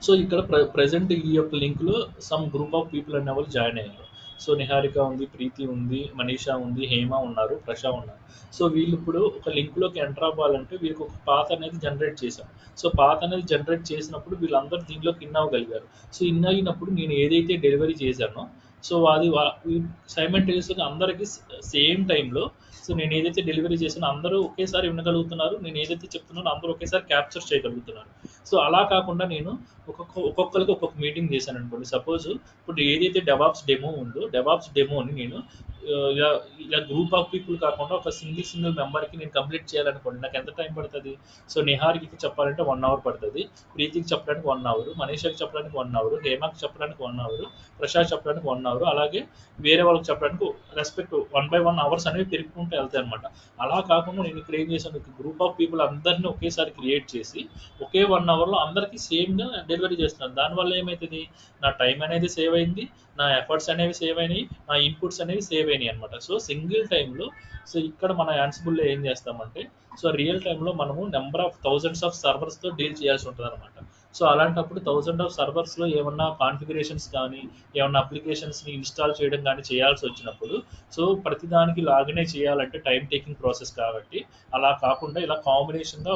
సో ఇక్కడ ప్రజెంట్ ఈ యొక్క లింక్లో సమ్ గ్రూప్ ఆఫ్ పీపుల్ అనే వాళ్ళు జాయిన్ అయ్యారు. సో నిహారిక ఉంది, ప్రీతి ఉంది, మనీషా ఉంది, హేమ ఉన్నారు, ప్రశా ఉన్నారు. సో వీళ్ళు ఇప్పుడు ఒక లింక్లోకి ఎంటర్ అవ్వాలంటే వీళ్ళకి ఒక పాత్ అనేది జనరేట్ చేశాం. సో పాత్ అనేది జనరేట్ చేసినప్పుడు వీళ్ళందరూ దీంట్లోకి ఇన్ అవ్వగలిగారు. సో ఇన్ అయినప్పుడు నేను ఏదైతే డెలివరీ చేశానో సో అది సైమల్టేనియస్గా అందరికీ సేమ్ టైంలో సో నేను ఏదైతే డెలివరీ చేసానో అందరూ ఒకేసారి వినగలుగుతున్నారు, నేను ఏదైతే చెప్తున్నానో అందరూ ఒకేసారి క్యాప్చర్ చేయగలుగుతున్నారు. సో అలా కాకుండా నేను ఒక్కొక్కరికి ఒక్కొక్క మీటింగ్ చేశాను అనుకోండి. సపోజ్ ఇప్పుడు ఏదైతే డెవాప్స్ డెమో ఉందో డెవాప్స్ డెమోని నేను ఇలా గ్రూప్ ఆఫ్ పీపుల్ కాకుండా ఒక సింగిల్ మెంబర్కి నేను కంప్లీట్ చేయాలనుకోండి, నాకు ఎంత టైం పడుతుంది? సో నిహారికి చెప్పాలంటే 1 అవర్ పడుతుంది, ప్రీతికి చెప్పడానికి 1 అవర్, మనీషాకి చెప్పడానికి 1 అవర్, హేమకి చెప్పడానికి 1 అవర్, ప్రశాంత్ చెప్పడానికి 1 అవర్, అలాగే వేరే వాళ్ళకి చెప్పడానికి రెస్పెక్ట్ 1 by 1 అవర్స్ అనేవి పెరుగుకుంటూ వెళ్తాయి అనమాట. అలా కాకుండా నేను ఇక్కడ ఏం చేశాను, గ్రూప్ ఆఫ్ పీపుల్ అందరినీ ఒకేసారి క్రియేట్ చేసి ఒకే 1 అవర్లో అందరికీ సేమ్గా డెలివరీ చేస్తున్నాను. దానివల్ల ఏమవుతుంది, నా టైం అనేది సేవ్ అయింది, నా ఎఫర్ట్స్ అనేవి సేవ్ అయినాయి, నా ఇన్పుట్స్ అనేవి సేవ్ అయినాయి అనమాట. సో సింగిల్ టైంలో సో ఇక్కడ మన యాన్సిబుల్లో ఏం చేస్తామంటే సో రియల్ టైంలో మనము నెంబర్ ఆఫ్ థౌజండ్స్ ఆఫ్ సర్వర్స్తో డీల్ చేయాల్సి ఉంటుంది అనమాట. సో అలాంటప్పుడు 1000 ఆఫ్ సర్వర్స్లో ఏమన్నా కాన్ఫిగరేషన్స్ కానీ ఏమన్నా అప్లికేషన్స్ని ఇన్స్టాల్ చేయడం కానీ చేయాల్సి వచ్చినప్పుడు సో ప్రతిదానికి లాగినే చేయాలంటే టైం టేకింగ్ ప్రాసెస్ కాబట్టి అలా కాకుండా ఇలా కాంబినేషన్గా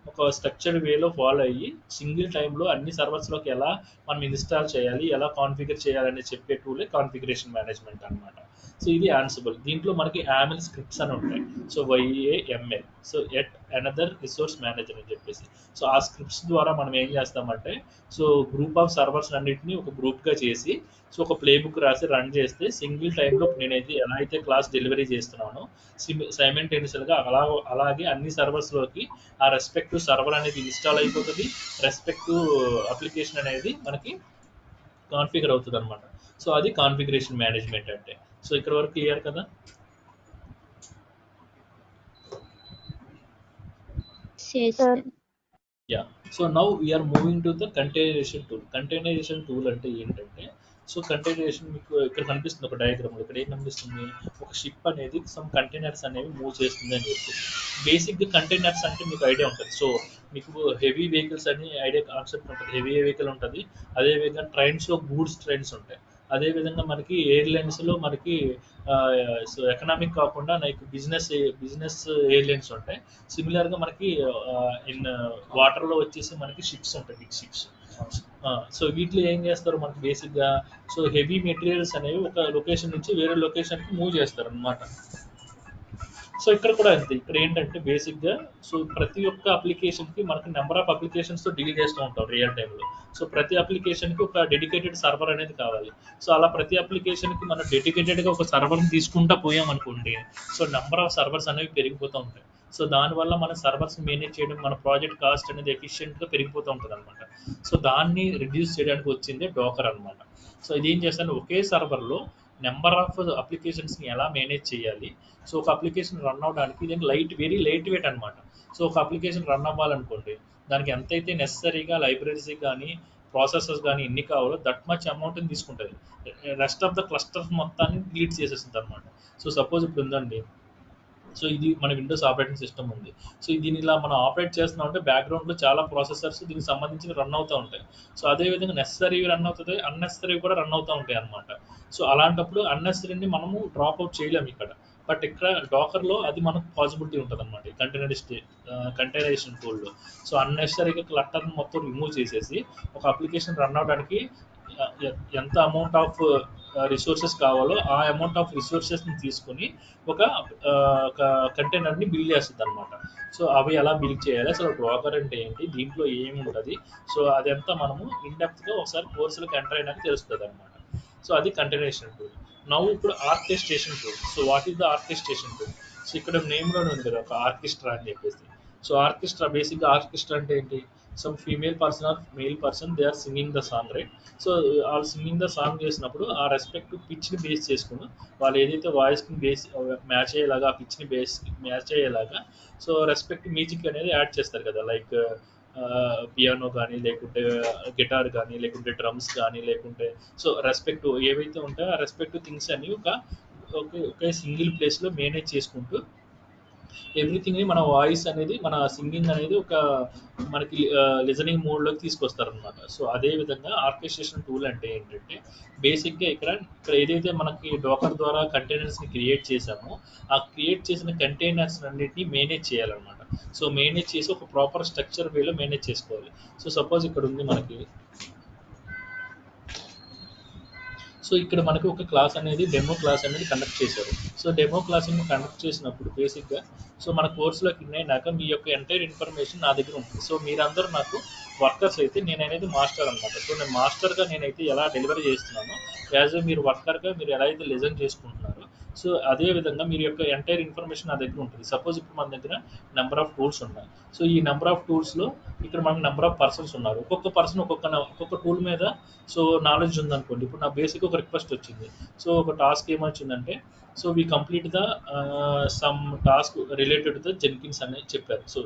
ఒక స్ట్రక్చర్డ్ వేలో ఫాలో అయ్యి సింగిల్ టైంలో అన్ని సర్వర్స్లోకి ఎలా మనం ఇన్స్టాల్ చేయాలి, ఎలా కాన్ఫిగర్ చేయాలని చెప్పే టూలే కాన్ఫిగరేషన్ మేనేజ్మెంట్ అనమాట. సో ఇది యాన్సిబుల్. దీంట్లో మనకి యామెల్ స్క్రిప్ట్స్ అని ఉంటాయి. So YAML, so at another resource manager అని చెప్పేసి. సో ఆ స్క్రిప్ట్స్ ద్వారా మనం ఏం చేస్తామంటే సో గ్రూప్ ఆఫ్ సర్వర్స్ అన్నింటినీ ఒక గ్రూప్గా చేసి సో ఒక ప్లే బుక్ రాసి రన్ చేస్తే సింగిల్ టైంలో నేనైతే ఎలా అయితే క్లాస్ డెలివరీ చేస్తున్నానో సైమల్టేనియస్గా అలాగే అన్ని సర్వర్స్లోకి ఆ రెస్పెక్టివ్ సర్వర్ అనేది ఇన్స్టాల్ అయిపోతుంది, రెస్పెక్టివ్ అప్లికేషన్ అనేది మనకి కాన్ఫిగర్ అవుతుంది అనమాట. సో అది కాన్ఫిగరేషన్ మేనేజ్మెంట్ అంటే. సో ఇక్కడ వరకు క్లియర్ కదా? Yeah. So now we are moving to the containerization tool. Containerization tool అంటే ఏంటంటే సో కంటైనరైజేషన్ మీకు ఇక్కడ కనిపిస్తుంది ఒక డయాగ్రామ్లో. ఇక్కడ ఏం కనిపిస్తుంది, ఒక షిప్ అనేది సమ్ కంటైనర్స్ అనేవి మూవ్ చేస్తుంది అని చెప్పి. బేసిక్గా కంటైనర్స్ అంటే మీకు ఐడియా ఉంటుంది. సో మీకు హెవీ వెహికల్స్ అని ఐడియా కాన్సెప్ట్ ఉంటుంది, హెవీ వెహికల్ ఉంటుంది. అదేవిధంగా ట్రైన్స్లో గూడ్స్ ట్రైన్స్ ఉంటాయి. అదేవిధంగా మనకి ఎయిర్లైన్స్లో మనకి సో ఎకనామిక్ కాకుండా లైక్ బిజినెస్ ఎయిర్లైన్స్ ఉంటాయి. సిమిలర్గా మనకి ఇన్ వాటర్లో వచ్చేసి మనకి షిప్స్ ఉంటాయి, బిగ్ షిప్స్. సో వీటిలో ఏం చేస్తారు మనకి బేసిక్గా సో హెవీ మెటీరియల్స్ అనేవి ఒక లొకేషన్ నుంచి వేరే లొకేషన్కి మూవ్ చేస్తారు అనమాట. సో ఇక్కడ కూడా అంతే. ఇక్కడ ఏంటంటే బేసిక్గా సో ప్రతి ఒక్క అప్లికేషన్కి మనకి నెంబర్ ఆఫ్ అప్లికేషన్స్తో డీల్ చేస్తూ ఉంటాం రియల్ టైంలో. సో ప్రతి అప్లికేషన్కి ఒక డెడికేటెడ్ సర్వర్ అనేది కావాలి. సో అలా ప్రతి అప్లికేషన్కి మనం డెడికేటెడ్గా ఒక సర్వర్ని తీసుకుంటా పోయాం అనుకోండి, సో నెంబర్ ఆఫ్ సర్వర్స్ అనేవి పెరిగిపోతూ ఉంటాయి. సో దానివల్ల మన సర్వర్స్ మేనేజ్ చేయడం, మన ప్రాజెక్ట్ కాస్ట్ అనేది ఎఫిషియెంట్గా పెరిగిపోతూ ఉంటుంది అనమాట. సో దాన్ని రిడ్యూస్ చేయడానికి వచ్చింది డోకర్ అనమాట. సో ఇది ఏం చేస్తాను, ఒకే సర్వర్లో నెంబర్ ఆఫ్ అప్లికేషన్స్ని ఎలా మేనేజ్ చేయాలి. సో ఒక అప్లికేషన్ రన్ అవ్వడానికి ఇది వెరీ లైట్ వెయిట్ అనమాట. సో ఒక అప్లికేషన్ రన్ అవ్వాలనుకోండి, దానికి ఎంతైతే నెససరీగా లైబ్రరీస్ కానీ ప్రాసెసర్స్ కానీ ఎన్ని కావాలో దట్ మచ్ అమౌంట్ని తీసుకుంటుంది. రెస్ట్ ఆఫ్ ద క్లస్టర్స్ మొత్తాన్ని డిలీట్ చేసేస్తుంది అనమాట. సో సపోజ్ ఇప్పుడు ఉందండి, సో ఇది మన విండోస్ ఆపరేటింగ్ సిస్టమ్ ఉంది. సో దీని ఇలా మనం ఆపరేట్ చేస్తున్నాం అంటే బ్యాక్గ్రౌండ్లో చాలా ప్రాసెసర్స్ దీనికి సంబంధించి రన్ అవుతూ ఉంటాయి. సో అదేవిధంగా నెససరీ రన్ అవుతుంది, అన్నెసరీ కూడా రన్ అవుతూ ఉంటాయి అనమాట. సో అలాంటప్పుడు అన్నెసరీని మనము డ్రాప్ అవుట్ చేయలేము ఇక్కడ. బట్ ఇక్కడ డాకర్లో అది మనకు పాసిబిలిటీ ఉంటుంది అనమాట, కంటైనరైజేషన్ టూల్లో. సో అన్నెసరీగా క్లట్టర్ని మొత్తం రిమూవ్ చేసేసి ఒక అప్లికేషన్ రన్ అవడానికి ఎంత అమౌంట్ ఆఫ్ రిసోర్సెస్ కావాలో ఆ అమౌంట్ ఆఫ్ రిసోర్సెస్ని తీసుకొని ఒక కంటైనర్ని బిల్డ్ చేస్తుంది అనమాట. సో అవి ఎలా బిల్డ్ చేయాలి, అసలు డాకర్ అంటే ఏంటి, దీంట్లో ఏమి ఉంటుంది, సో అదంతా మనము ఇన్డెప్త్గా ఒకసారి కోర్సులకు ఎంటర్ అయినాక తెలుస్తుంది అనమాట. సో అది కంటైనరేషన్ టూల్. నవ్వు ఇప్పుడు orchestration tool. So what is the orchestration tool? So ఇక్కడ నేమ్లోనే ఉంది కదా ఒక ఆర్కెస్ట్రా అని చెప్పేసి. సో ఆర్కెస్ట్రా బేసిక్గా ఆర్కెస్ట్రా అంటే ఏంటి, some female person or male person they are singing the song, right? So వాళ్ళు సింగింగ్ ద సాంగ్ చేసినప్పుడు ఆ రెస్పెక్ట్ పిచ్ని బేస్ చేసుకుని వాళ్ళు ఏదైతే వాయిస్ని బేస్ మ్యాచ్ అయ్యేలాగా, ఆ పిచ్ని బేస్ మ్యాచ్ అయ్యేలాగా సో రెస్పెక్ట్ మ్యూజిక్ అనేది యాడ్ చేస్తారు కదా, లైక్ పియానో కానీ, లేకుంటే గిటార్ కానీ, లేకుంటే డ్రమ్స్ కానీ, లేకుంటే సో రెస్పెక్ట్ ఏవైతే ఉంటాయో ఆ రెస్పెక్ట్ థింగ్స్ అన్ని ఒకే సింగిల్ ప్లేస్లో మేనేజ్ చేసుకుంటూ ఎవ్రీథింగ్ని మన వాయిస్ అనేది, మన సింగింగ్ అనేది ఒక మనకి లిజనింగ్ మోడ్లోకి తీసుకొస్తారనమాట. సో అదే విధంగా ఆర్కెస్ట్రేషన్ టూల్ అంటే ఏంటంటే బేసిక్గా ఇక్కడ ఏదైతే మనకి డోకర్ ద్వారా కంటైనర్స్ని క్రియేట్ చేసామో ఆ క్రియేట్ చేసిన కంటైనర్స్ అన్నిటిని మేనేజ్ చేయాలన్నమాట. సో మేనేజ్ చేసి ఒక ప్రాపర్ స్ట్రక్చర్ వేలో మేనేజ్ చేసుకోవాలి. సో సపోజ్ ఇక్కడ ఉంది మనకి, సో ఇక్కడ మనకి ఒక క్లాస్ అనేది డెమో క్లాస్ అనేది కండక్ట్ చేశారు. సో డెమో క్లాస్ని కండక్ట్ చేసినప్పుడు బేసిక్గా సో మన కోర్సులోకి ఇన్ అయినాక మీ యొక్క ఎంటైర్ ఇన్ఫర్మేషన్ నా దగ్గర ఉంటుంది. సో మీరందరూ నాకు వర్కర్స్ అయితే నేను అనేది మాస్టర్ అనమాట. సో నేను మాస్టర్గా నేనైతే ఎలా డెలివరీ చేస్తున్నానో యాజ్ మీరు వర్కర్గా మీరు ఎలా అయితే లిజన్ చేసుకుంటున్నారో సో అదే విధంగా మీరు యొక్క ఎంటైర్ ఇన్ఫర్మేషన్ నా దగ్గర ఉంటుంది. సపోజ్ ఇప్పుడు మన దగ్గర నెంబర్ ఆఫ్ టూల్స్ ఉన్నాయి. సో ఈ నెంబర్ ఆఫ్ టూల్స్లో ఇక్కడ మనకు నెంబర్ ఆఫ్ పర్సన్స్ ఉన్నారు. ఒక్కొక్క పర్సన్ ఒక్కొక్క టూల్ మీద సో నాలెడ్జ్ ఉందనుకోండి. ఇప్పుడు నా బేసిక్ ఒక రిక్వెస్ట్ వచ్చింది. సో ఒక టాస్క్ ఏమొచ్చిందంటే so we complete the some task related to the Jenkins అని చెప్పారు. సో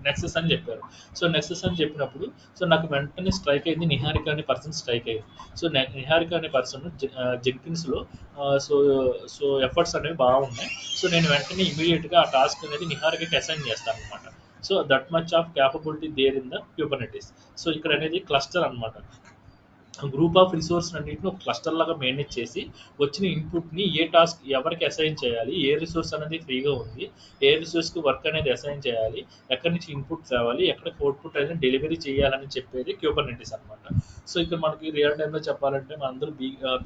నెక్సెస్ అని చెప్పారు. సో నెక్సెస్ అని చెప్పినప్పుడు సో నాకు వెంటనే స్ట్రైక్ అయింది, నిహారిక అనే పర్సన్ స్ట్రైక్ అయింది. సో నిహారిక అనే పర్సన్ జెన్కిన్స్లో సో సో ఎఫర్ట్స్ అనేవి బాగున్నాయి. సో నేను వెంటనే ఇమీడియట్గా ఆ టాస్క్ అనేది నిహారికకి అసైన్ చేస్తాను అనమాట. So that much of capability there in the Kubernetes. So ఇక్కడ అనేది క్లస్టర్ అనమాట. గ్రూప్ ఆఫ్ రిసోర్స్ అన్నింటిని ఒక క్లస్టర్ లాగా మేనేజ్ చేసి వచ్చిన ఇన్పుట్ని ఏ టాస్క్ ఎవరికి అసైన్ చేయాలి, ఏ రిసోర్స్ అనేది ఫ్రీగా ఉంది, ఏ రిసోర్స్కి వర్క్ అనేది అసైన్ చేయాలి, ఎక్కడి నుంచి ఇన్పుట్ తేవాలి, ఎక్కడికి అవుట్పుట్ అనేది డెలివరీ చేయాలని చెప్పేది క్యూబర్నెటిస్ అనమాట. సో ఇక్కడ మనకి రియల్ టైంలో చెప్పాలంటే మనందరూ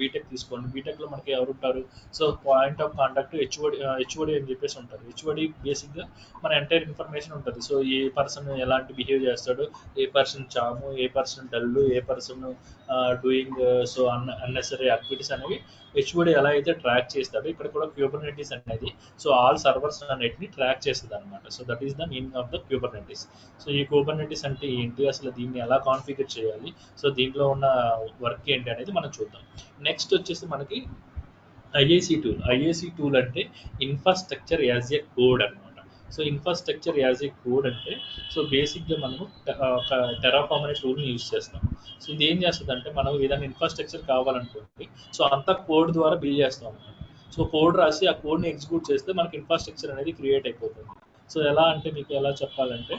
బీటెక్ తీసుకోండి. బీటెక్లో మనకి ఎవరు ఉంటారు, so point of contact HOD అని చెప్పేసి ఉంటారు. హెచ్ఓడి బేసిక్గా మన ఎంటైర్ ఇన్ఫర్మేషన్ ఉంటుంది. సో ఏ పర్సన్ ఎలాంటి బిహేవ్ చేస్తాడు, ఏ పర్సన్ చాము, ఏ పర్సన్ డల్లు, ఏ person doing so unnecessary activities అనేవి హెచ్ఓడి ఎలా అయితే ట్రాక్ చేస్తాడో ఇక్కడ కూడా క్యూబర్నెటిస్ అనేది సో ఆల్ సర్వర్స్ అన్నిటిని ట్రాక్ చేస్తుంది అనమాట. So that is the meaning of the Kubernetes. So ఈ క్యూబర్నెటిస్ అంటే ఏంటి, అసలు దీన్ని ఎలా కాన్ఫిగర్ చేయాలి, సో దీంట్లో ఉన్న వర్క్ ఏంటి అనేది మనం చూద్దాం. నెక్స్ట్ వచ్చేసి మనకి ఐఏసి టూల్ అంటే ఇన్ఫ్రాస్ట్రక్చర్ యాజ్ ఎ కోడ్ అనమాట. So infrastructure as a code అంటే సో బేసిక్గా మనము టెరాఫార్మ్ అనే టూల్ని యూజ్ చేస్తాం. సో ఇది ఏం చేస్తుంది అంటే మనం ఏదైనా ఇన్ఫ్రాస్ట్రక్చర్ కావాలనుకోండి సో అంతా కోడ్ ద్వారా బిల్డ్ చేస్తాం అనమాట. సో కోడ్ రాసి ఆ కోడ్ని ఎగ్జిక్యూట్ చేస్తే మనకి ఇన్ఫ్రాస్ట్రక్చర్ అనేది క్రియేట్ అయిపోతుంది. సో ఎలా అంటే మీకు ఎలా చెప్పాలంటే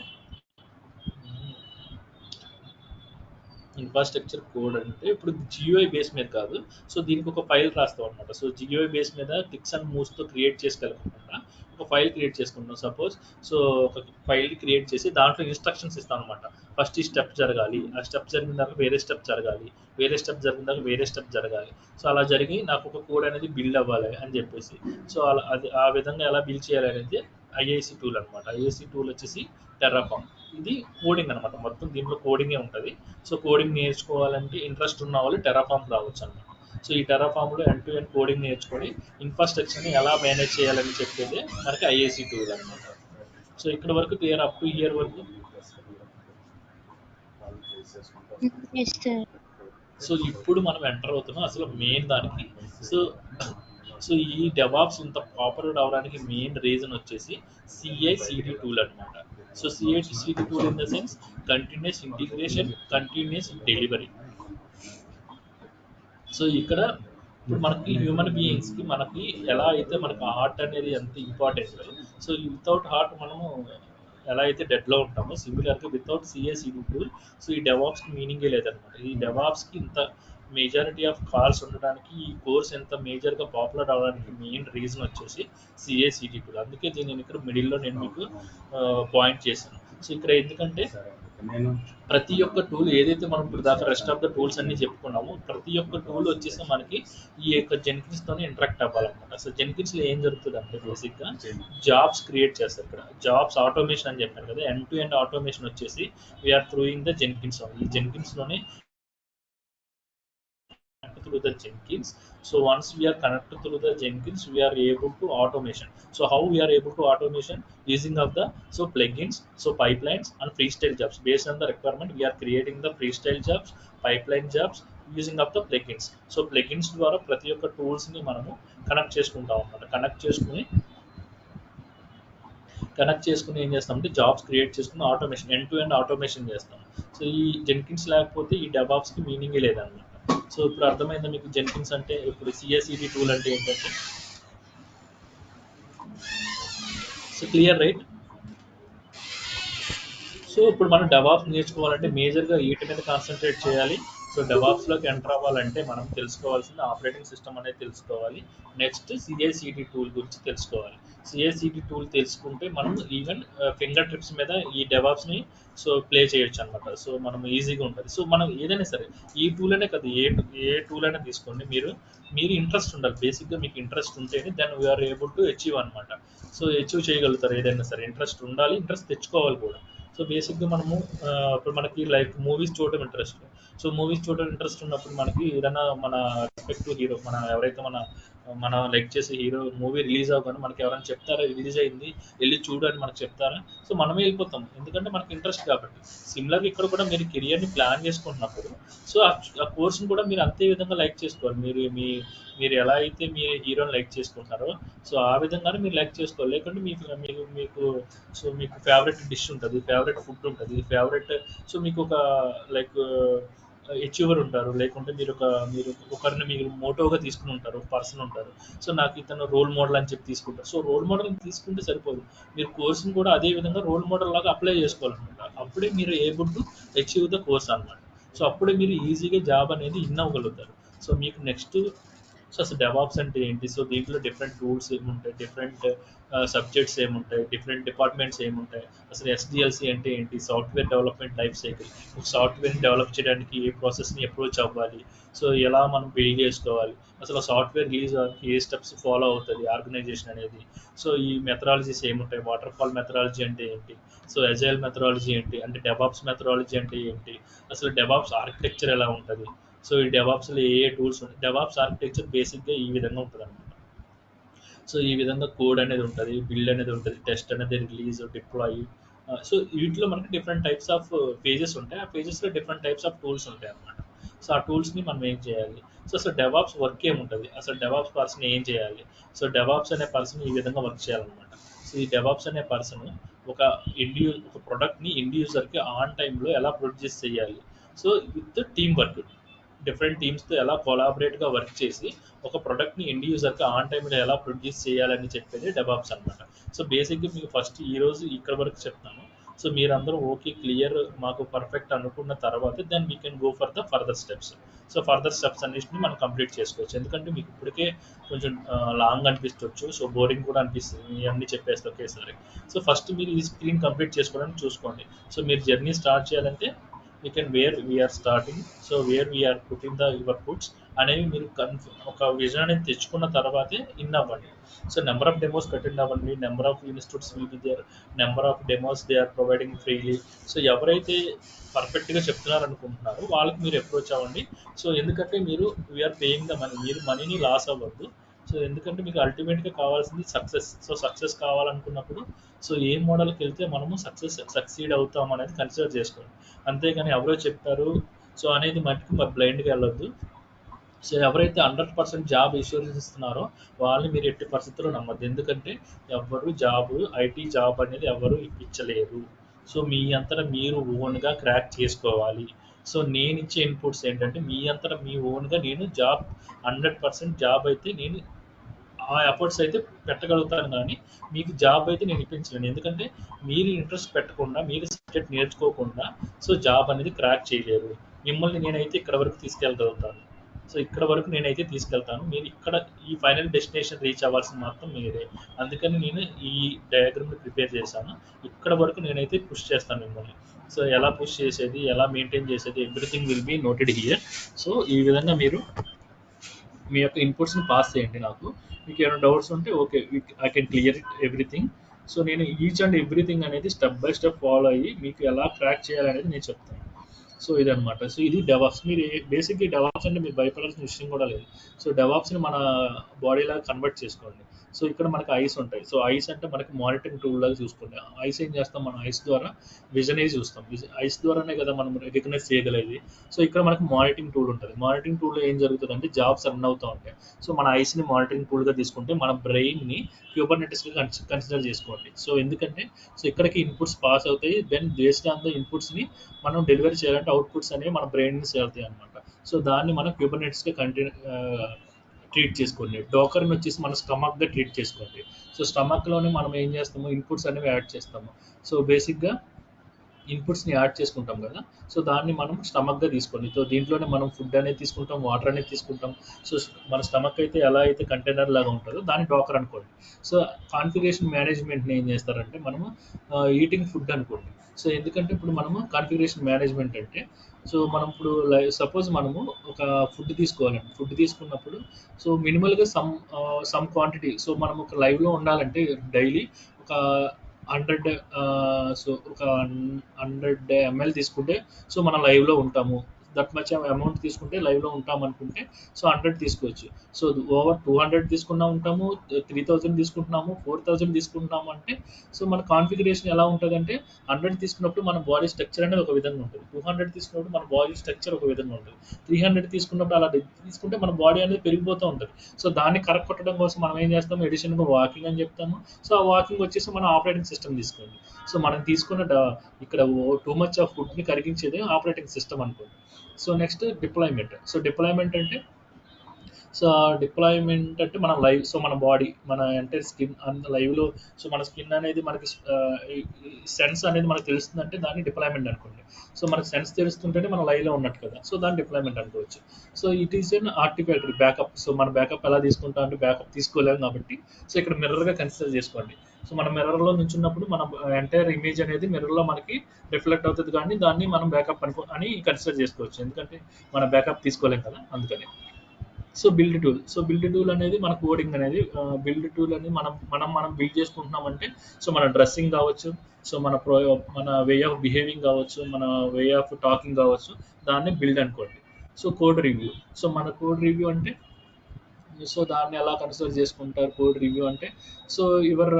ఇన్ఫ్రాస్ట్రక్చర్ కోడ్ అంటే ఇప్పుడు జియోఐ బేస్ మీద కాదు, సో దీనికి ఒక ఫైల్ రాస్తాం అనమాట. సో జియోఐ బేస్ మీద క్లిక్స్ అండ్ మూవ్స్తో క్రియేట్ చేసుకోకుండా ఒక ఫైల్ క్రియేట్ చేసుకుంటాం సపోజ్. సో ఒక ఫైల్ క్రియేట్ చేసి దాంట్లో ఇన్స్ట్రక్షన్స్ ఇస్తాం అనమాట. ఫస్ట్ ఈ స్టెప్ జరగాలి, ఆ స్టెప్ జరిగిన తర్వాత వేరే స్టెప్ జరగాలి, వేరే స్టెప్ జరిగిన తర్వాత వేరే స్టెప్ జరగాలి. సో అలా జరిగి నాకు ఒక కోడ్ అనేది బిల్డ్ అవ్వాలి అని చెప్పేసి. సో అలా అది ఆ విధంగా ఎలా బిల్డ్ చేయాలి అనేది ఐఐసి టూల్ అనమాట. ఐఐసి టూల్ వచ్చేసి టెర్రాఫామ్. ఇది కోడింగ్ అనమాట, మొత్తం దీంట్లో కోడింగే ఉంటుంది. సో కోడింగ్ నేర్చుకోవాలంటే ఇంట్రెస్ట్ ఉన్న వాళ్ళు టెర్రాఫామ్ రావచ్చు అనమాట. సో ఈ టెర్రాఫామ్లో ఎండ్ టు ఎండ్ కోడింగ్ నేర్చుకొని ఇన్ఫ్రాస్ట్రక్చర్ని ఎలా మేనేజ్ చేయాలని చెప్పేది మనకి ఐఏసీ టూల్ అనమాట. సో ఇక్కడ వరకు క్లియర్, అప్ టు ఇయర్ వరకు. Yes, sir. సో ఇప్పుడు మనం ఎంటర్ అవుతున్నాం అసలు మెయిన్ దానికి. సో సో ఈ డెవాప్స్ ఇంత పాపులర్ అవడానికి మెయిన్ రీజన్ వచ్చేసి సిఐసిడి టూల్ అనమాట. So CICD tool in the sense continuous integration, continuous delivery. So ఇక్కడ ఇప్పుడు మనకి హ్యూమన్ బీయింగ్స్కి మనకి ఎలా అయితే మనకి హార్ట్ అనేది ఎంత ఇంపార్టెంట్, సో వితౌట్ హార్ట్ మనము ఎలా అయితే డెడ్లో ఉంటామో సిమిలర్గా వితౌట్ సిఐసిడి టూల్ సో ఈ డెవాప్స్కి మీనింగే లేదనమాట. ఈ డెవాప్స్కి ఇంత మెజారిటీ ఆఫ్ కాల్స్ ఉండడానికి, ఈ కోర్స్ ఎంత మేజర్గా పాపులర్ అవడానికి మెయిన్ రీజన్ వచ్చేసి సిఐసిడి టూల్. అందుకే నేను ఇక్కడ మిడిల్లో నేను మీకు పాయింట్ చేశాను. సో ఇక్కడ ఎందుకంటే ప్రతి ఒక్క టూల్ ఏదైతే మనం ఇప్పుడు దాకా రెస్ట్ ఆఫ్ ద టూల్స్ అన్ని చెప్పుకున్నామో ప్రతి ఒక్క టూల్ వచ్చేసి మనకి ఈ యొక్క జెన్కిన్స్ తోనే ఇంటరాక్ట్ అవ్వాలన్నమాట. సో జెన్కిన్స్ లో ఏం జరుగుతుంది అంటే బేసిక్ గా జాబ్స్ క్రియేట్ చేస్తారు. ఇక్కడ జాబ్స్ ఆటోమేషన్ అని చెప్పాను కదా, ఎండ్ టు ఎండ్ ఆటోమేషన్ వచ్చేసి వీఆర్ త్రూయింగ్ ద జెన్కిన్స్. ఈ జెన్కిన్స్ లోనే through the Jenkins. So once we are connected through the Jenkins, we are able to automation. So how we are able to automation? Using of the plugins, so pipelines and freestyle jobs. Based on the requirement, we are creating the freestyle jobs, pipeline jobs using of the plugins. So plugins ద్వారా ప్రతి ఒక్క tools ని మనము connect చేసుకుంటాం అన్నమాట. Connect చేసుకుని ఏం చేస్తామంటే జాబ్స్ క్రియేట్ చేసుకుని automation, end to end automation చేస్తాం. సో ఈ జెన్కిన్స్ లేకపోతే ఈ డెవాప్స్ కి మీనింగే లేదన్నమాట. సో ఇప్పుడు అర్థమైందా మీకు జెన్కిన్స్ అంటే, ఇప్పుడు సిఐసిడి టూల్ అంటే ఏంటంటే? So clear right? సో ఇప్పుడు మనం డెవాప్స్ నేర్చుకోవాలంటే మేజర్గా వీటి మీద కాన్సన్ట్రేట్ చేయాలి. సో డెవాప్స్లోకి ఎంటర్ అవ్వాలంటే మనం తెలుసుకోవాల్సింది ఆపరేటింగ్ సిస్టమ్ అనేది తెలుసుకోవాలి. నెక్స్ట్ సిఐసిడి టూల్ గురించి తెలుసుకోవాలి. సిఐసిడి టూల్ తెలుసుకుంటే మనం ఈవెన్ ఫింగర్ ట్రిప్స్ మీద ఈ డెవాప్స్ని సో ప్లే చేయొచ్చు అనమాట. సో మనం ఈజీగా ఉంటుంది. సో మనం ఏదైనా సరే ఈ టూల్ అనే కదా, ఏ టూల్ అయినా తీసుకోండి, మీరు ఇంట్రెస్ట్ ఉండాలి. బేసిక్గా మీకు ఇంట్రెస్ట్ ఉంటేనే then we are able to achieve అనమాట. సో అచీవ్ చేయగలుగుతారు ఏదైనా సరే. ఇంట్రెస్ట్ ఉండాలి, ఇంట్రెస్ట్ తెచ్చుకోవాలి కూడా. సో బేసిక్గా మనము ఇప్పుడు మనకి లైక్ మూవీస్ చూడటం ఇంట్రెస్ట్. సో మూవీస్ చూడటం ఇంట్రెస్ట్ ఉన్నప్పుడు మనకి ఏదైనా మన రెస్పెక్టివ్ హీరో, ఎవరైతే మనం లైక్ చేసే హీరో మూవీ రిలీజ్ అవ్వగానే మనకి ఎవరైనా చెప్తారా రిలీజ్ అయింది వెళ్ళి చూడు అని మనకు చెప్తారా? సో మనమే వెళ్ళిపోతాం, ఎందుకంటే మనకి ఇంట్రెస్ట్ కాబట్టి. సిమిలర్గా ఇక్కడ కూడా మీరు కెరియర్ని ప్లాన్ చేసుకుంటున్నప్పుడు సో ఆ కోర్స్ని కూడా మీరు అంతే విధంగా లైక్ చేసుకోవాలి. మీరు ఎలా అయితే మీ హీరోని లైక్ చేసుకుంటున్నారో సో ఆ విధంగానే మీరు లైక్ చేసుకోవాలి. లేకుంటే మీకు ఫేవరెట్ డిష్ ఉంటుంది, ఫేవరెట్ ఫుడ్ ఉంటుంది, సో మీకు ఒక లైక్ అచీవర్ ఉంటారు, లేకుంటే మీరు ఒకరిని మీరు మోటోగా తీసుకుని ఉంటారు, ఒక పర్సన్ ఉంటారు. సో నాకు ఇతను రోల్ మోడల్ అని చెప్పి తీసుకుంటారు. సో రోల్ మోడల్ తీసుకుంటే సరిపోదు, మీరు కోర్స్ని కూడా అదే విధంగా రోల్ మోడల్ లాగా అప్లై చేసుకోవాలన్నమాట. అప్పుడే మీరు able to achieve the course అనమాట. సో అప్పుడే మీరు ఈజీగా జాబ్ అనేది ఇన్ అవ్వగలుగుతారు. సో మీకు నెక్స్ట్ సో అసలు డెవాప్స్ అంటే ఏంటి? సో దీంట్లో డిఫరెంట్ టూల్స్ ఏముంటాయి, డిఫరెంట్ సబ్జెక్ట్స్ ఏముంటాయి, డిఫరెంట్ డిపార్ట్మెంట్స్ ఏముంటాయి, అసలు ఎస్డిఎల్సి అంటే ఏంటి, సాఫ్ట్వేర్ డెవలప్మెంట్ లైఫ్ సైకిల్, ఒక సాఫ్ట్వేర్ని డెవలప్ చేయడానికి ఏ ప్రాసెస్ని అప్రోచ్ అవ్వాలి, సో ఎలా మనం బిల్డ్ చేసుకోవాలి, అసలు సాఫ్ట్వేర్ రిలీజ్ ఏ స్టెప్స్ ఫాలో అవుతుంది ఆర్గనైజేషన్ అనేది, సో ఈ మెథడాలజీస్ ఏముంటాయి, వాటర్ ఫాల్ మెథడాలజీ అంటే ఏంటి, సో అజైల్ మెథడాలజీ ఏంటి, అంటే డెవాప్స్ మెథడాలజీ అంటే ఏంటి, అసలు డెవాప్స్ ఆర్కిటెక్చర్ ఎలా ఉంటుంది, సో ఈ డెవాప్స్లో ఏ టూల్స్ ఉంటాయి. డెవాప్స్ ఆర్కిటెక్చర్ బేసిక్గా ఈ విధంగా ఉంటుంది అనమాట. సో ఈ విధంగా కోడ్ అనేది ఉంటుంది, బిల్డ్ అనేది ఉంటుంది, టెస్ట్ అనేది, రిలీజ్, డిప్లాయ్. సో వీటిలో మనకి డిఫరెంట్ టైప్స్ ఆఫ్ పేజెస్ ఉంటాయి. ఆ పేజెస్లో డిఫరెంట్ టైప్స్ ఆఫ్ టూల్స్ ఉంటాయి అన్నమాట. సో ఆ టూల్స్ని మనం ఏం చేయాలి, సో అసలు డెవాప్స్ వర్క్ ఏముంటుంది, అసలు డెవాప్స్ పర్సన్ ఏం చేయాలి, సో డెవాప్స్ అనే పర్సన్ ఈ విధంగా వర్క్ చేయాలన్నమాట. సో ఈ డెవాప్స్ అనే పర్సన్ ఒక ప్రొడక్ట్ని ఎండ్ యూజర్కి ఆన్ టైంలో ఎలా ప్రొడ్యూస్ చేయాలి, so with team work, different టీమ్స్తో ఎలా కొలాబరేట్గా వర్క్ చేసి ఒక ప్రొడక్ట్ని ఎండ్ యూజర్కి ఆన్ టైంలో ఎలా ప్రొడ్యూస్ చేయాలని చెప్పేది డెవాప్స్ అనమాట. సో బేసిక్గా మీకు ఫస్ట్ ఈరోజు ఇక్కడ వరకు చెప్తాను. సో మీరందరూ ఓకే క్లియర్ మాకు పర్ఫెక్ట్ అనుకున్న తర్వాత then we can go for the further steps. So further steps అన్నిటిని మనం కంప్లీట్ చేసుకోవచ్చు. ఎందుకంటే మీకు ఇప్పటికే కొంచెం లాంగ్ అనిపించవచ్చు, సో బోరింగ్ కూడా అనిపిస్తుంది ఇవన్నీ చెప్పేస్తే ఒకేసారి. సో ఫస్ట్ మీరు ఈ స్క్రీన్ కంప్లీట్ చేసుకోవడానికి చూసుకోండి. సో మీరు జర్నీ స్టార్ట్ చేయాలంటే we can where we are starting, so where we are putting the your puts అనేవి మీరు ఒక విజన్ అనేది తెచ్చుకున్న తర్వాతే ఇన్ అవ్వండి. So number of demos attend అవ్వండి, number of institutes will be there, number of demos they are providing freely. So ఎవరైతే పర్ఫెక్ట్గా చెప్తున్నారు అనుకుంటున్నారో వాళ్ళకి మీరు అప్రోచ్ అవ్వండి. సో ఎందుకంటే మీరు వీఆర్ పేయింగ్ ద మనీ, మీరు మనీని లాస్ అవ్వద్దు. సో ఎందుకంటే మీకు అల్టిమేట్గా కావాల్సింది సక్సెస్. సో సక్సెస్ కావాలనుకున్నప్పుడు సో ఏ మోడల్కి వెళ్తే మనము సక్సీడ్ అవుతాం అనేది కన్సిడర్ చేసుకోండి. అంతేగాని ఎవరో చెప్పారు సో అనేది మటుకు మరి బ్లైండ్గా వెళ్ళొద్దు. సో ఎవరైతే 100% జాబ్ ఇన్సూరెన్స్ ఇస్తున్నారో వాళ్ళని మీరు ఎట్టి పరిస్థితుల్లో నమ్మద్దు. ఎందుకంటే ఎవరు ఐటీ జాబ్ అనేది ఎవరు ఇప్పించలేరు. సో మీ అంతటా మీరు ఓన్గా క్రాక్ చేసుకోవాలి. సో నేను ఇచ్చే ఇన్పుట్స్ ఏంటంటే మీ అంతటా మీ ఓన్గా నేను 100% జాబ్ అయితే నేను ఆ ఎఫర్ట్స్ అయితే పెట్టగలుగుతాను, కానీ మీకు జాబ్ అయితే నేను ఇప్పించలేను. ఎందుకంటే మీరు ఇంట్రెస్ట్ పెట్టకుండా, మీరు సబ్జెక్ట్ నేర్చుకోకుండా సో జాబ్ అనేది క్రాక్ చేయలేరు. మిమ్మల్ని నేనైతే ఇక్కడ వరకు తీసుకెళ్ళగలుగుతాను. సో ఇక్కడ వరకు నేనైతే తీసుకెళ్తాను. మీరు ఇక్కడ ఈ ఫైనల్ డెస్టినేషన్ రీచ్ అవ్వాల్సింది మాత్రం మీరే. అందుకని నేను ఈ డయాగ్రామ్ని ప్రిపేర్ చేశాను. ఇక్కడ వరకు నేనైతే పుష్ చేస్తాను మిమ్మల్ని. సో ఎలా పుష్ చేసేది, ఎలా మెయింటైన్ చేసేది, everything will be noted here. So ఈ విధంగా మీరు మీ యొక్క ఇన్పుట్స్ని పాస్ చేయండి నాకు. మీకు ఏమైనా డౌట్స్ ఉంటే okay I can clear it everything. So నేను ఈచ్ అండ్ ఎవ్రీథింగ్ అనేది స్టెప్ బై స్టెప్ ఫాలో అయ్యి మీకు ఎలా ట్రాక్ చేయాలనేది నేను చెప్తాను. సో ఇదనమాట. సో ఇది డెవాప్స్. మీరు బేసిక్గా డెవాప్స్ అంటే మీరు భయపడాల్సిన విషయం కూడా లేదు. సో డెవాప్స్ని మన బాడీలాగా కన్వర్ట్ చేసుకోండి. సో ఇక్కడ మనకి ఐస్ ఉంటాయి. సో ఐస్ అంటే మనకి మానిటరింగ్ టూల్ లాగా చూసుకోండి. ఐస్ ఏం చేస్తాం, మనం ఐస్ ద్వారా విజన్ అనేది చూస్తాం. ఐస్ ద్వారానే కదా మనం రికగ్నైజ్ చేయగలిగేది. సో ఇక్కడ మనకి మానిటరింగ్ టూల్ ఉంటుంది. మానిటరింగ్ టూల్లో ఏం జరుగుతుంది అంటే జాబ్స్ రన్ అవుతూ ఉంటాయి. సో మన ఐస్ని మానిటరింగ్ టూల్గా తీసుకుంటే మన బ్రెయిన్ని క్యూబర్నెటిస్గా కన్సిడర్ చేసుకోండి. సో ఎందుకంటే సో ఇక్కడికి ఇన్పుట్స్ పాస్ అవుతాయి. దెన్ బేస్డ్ ఆన్ ద ఇన్పుట్స్ని మనం డెలివరీ చేయాలంటే అవుట్పుట్స్ అనేవి మన బ్రెయిన్ నుంచి వెళ్తాయి అనమాట. సో దాన్ని మనం క్యూబర్నెటిస్గా ట్రీట్ చేసుకోండి. డోకర్ని వచ్చేసి మన స్టమక్గా ట్రీట్ చేసుకోండి. సో స్టమక్లోనే మనం ఏం చేస్తాము, ఇన్పుట్స్ అనేవి యాడ్ చేస్తాము. సో బేసిక్గా ఇన్పుట్స్ని యాడ్ చేసుకుంటాం కదా, సో దాన్ని మనం స్టమక్గా తీసుకోండి. సో దీంట్లోనే మనం ఫుడ్ అనేది తీసుకుంటాం, వాటర్ అనేది తీసుకుంటాం. సో మన స్టమక్ అయితే ఎలా అయితే కంటైనర్ లాగా ఉంటుందో దాన్ని డోకర్ అనుకోండి. సో కాన్ఫిగరేషన్ మేనేజ్మెంట్ని ఏం చేస్తారంటే మనము ఈటింగ్ ఫుడ్ అనుకోండి. సో ఎందుకంటే ఇప్పుడు మనము కాన్ఫిగరేషన్ మేనేజ్మెంట్ అంటే సో మనం ఇప్పుడు సపోజ్ మనము ఒక ఫుడ్ తీసుకోవాలండి. ఫుడ్ తీసుకున్నప్పుడు సో మినిమల్గా సమ్ క్వాంటిటీ, సో మనం ఒక లైవ్లో ఉండాలంటే డైలీ ఒక 100 సో ఒక 100 ml తీసుకుంటే సో మనం లైవ్లో ఉంటాము. దట్ మచ్ అమౌంట్ తీసుకుంటే లైవ్లో ఉంటాం అనుకుంటే సో 100 తీసుకోవచ్చు. సో ఓవర్ 200 తీసుకున్నా ఉంటాము, 3000 తీసుకుంటున్నాము, 4000 తీసుకుంటున్నాము అంటే సో మన కాన్ఫిగరేషన్ ఎలా ఉంటుందంటే 100 తీసుకున్నప్పుడు మన బాడీ స్ట్రక్చర్ అనేది ఒక విధంగా ఉంటుంది, 200 తీసుకున్నప్పుడు మన బాడీ స్ట్రక్చర్ ఒక విధంగా ఉంటుంది, 300 తీసుకున్నప్పుడు అలా తీసుకుంటే మన బాడీ అనేది పెరిగిపోతూ ఉంటుంది. సో దాన్ని కరెక్ట్ కొట్టడం కోసం మనం ఏం చేస్తాము, ఎడిషన్గా వాకింగ్ అని చెప్తాము. సో ఆ వాకింగ్ వచ్చేసి మన ఆపరేటింగ్ సిస్టమ్ తీసుకోండి. సో మనం తీసుకున్న ఇక్కడ టూ మచ్ ఆఫ్ ఫుడ్ని కరిగించేది ఆపరేటింగ్ సిస్టమ్ అనుకోండి. So next deployment. So deployment అంటే మన లైవ్, సో మన బాడీ, మన ఎంటైర్ స్కిన్ అంత లైవ్లో, సో మన స్కిన్ అనేది మనకి సెన్స్ అనేది మనకు తెలుస్తుంది అంటే దాన్ని డిప్లాయ్మెంట్ అనుకోండి. సో మనకు సెన్స్ తెలుస్తుంటేనే మన లైవ్లో ఉన్నట్టు కదా, సో దాన్ని డిప్లాయ్మెంట్ అనుకోవచ్చు. So it is an Artifactory backup. So మన బ్యాకప్ ఎలా తీసుకుంటాం అంటే బ్యాకప్ తీసుకోలేము కాబట్టి సో ఇక్కడ మిర్రర్గా కన్సిడర్ చేసుకోండి. సో మనం మిర్రర్లో నుంచున్నప్పుడు మన ఎంటైర్ ఇమేజ్ అనేది మిర్రర్లో మనకి రిఫ్లెక్ట్ అవుతుంది, కానీ దాన్ని మనం బ్యాకప్ అని కన్సిడర్ చేసుకోవచ్చు. ఎందుకంటే మన బ్యాకప్ తీసుకోలేం కదా, అందుకని. సో బిల్డ్ టూల్ అనేది మన కోడింగ్ అనేది బిల్డ్ టూల్ అనేది మనం బిల్డ్ చేసుకుంటున్నామంటే సో మన డ్రెస్సింగ్ కావచ్చు, సో మన వే ఆఫ్ బిహేవింగ్ కావచ్చు, మన వే ఆఫ్ టాకింగ్ కావచ్చు, దాన్ని బిల్డ్ అనుకోండి. So code review. సో మన కోడ్ రివ్యూ అంటే సో దాన్ని ఎలా కన్సిడర్ చేసుకుంటారు కోడ్ రివ్యూ అంటే so your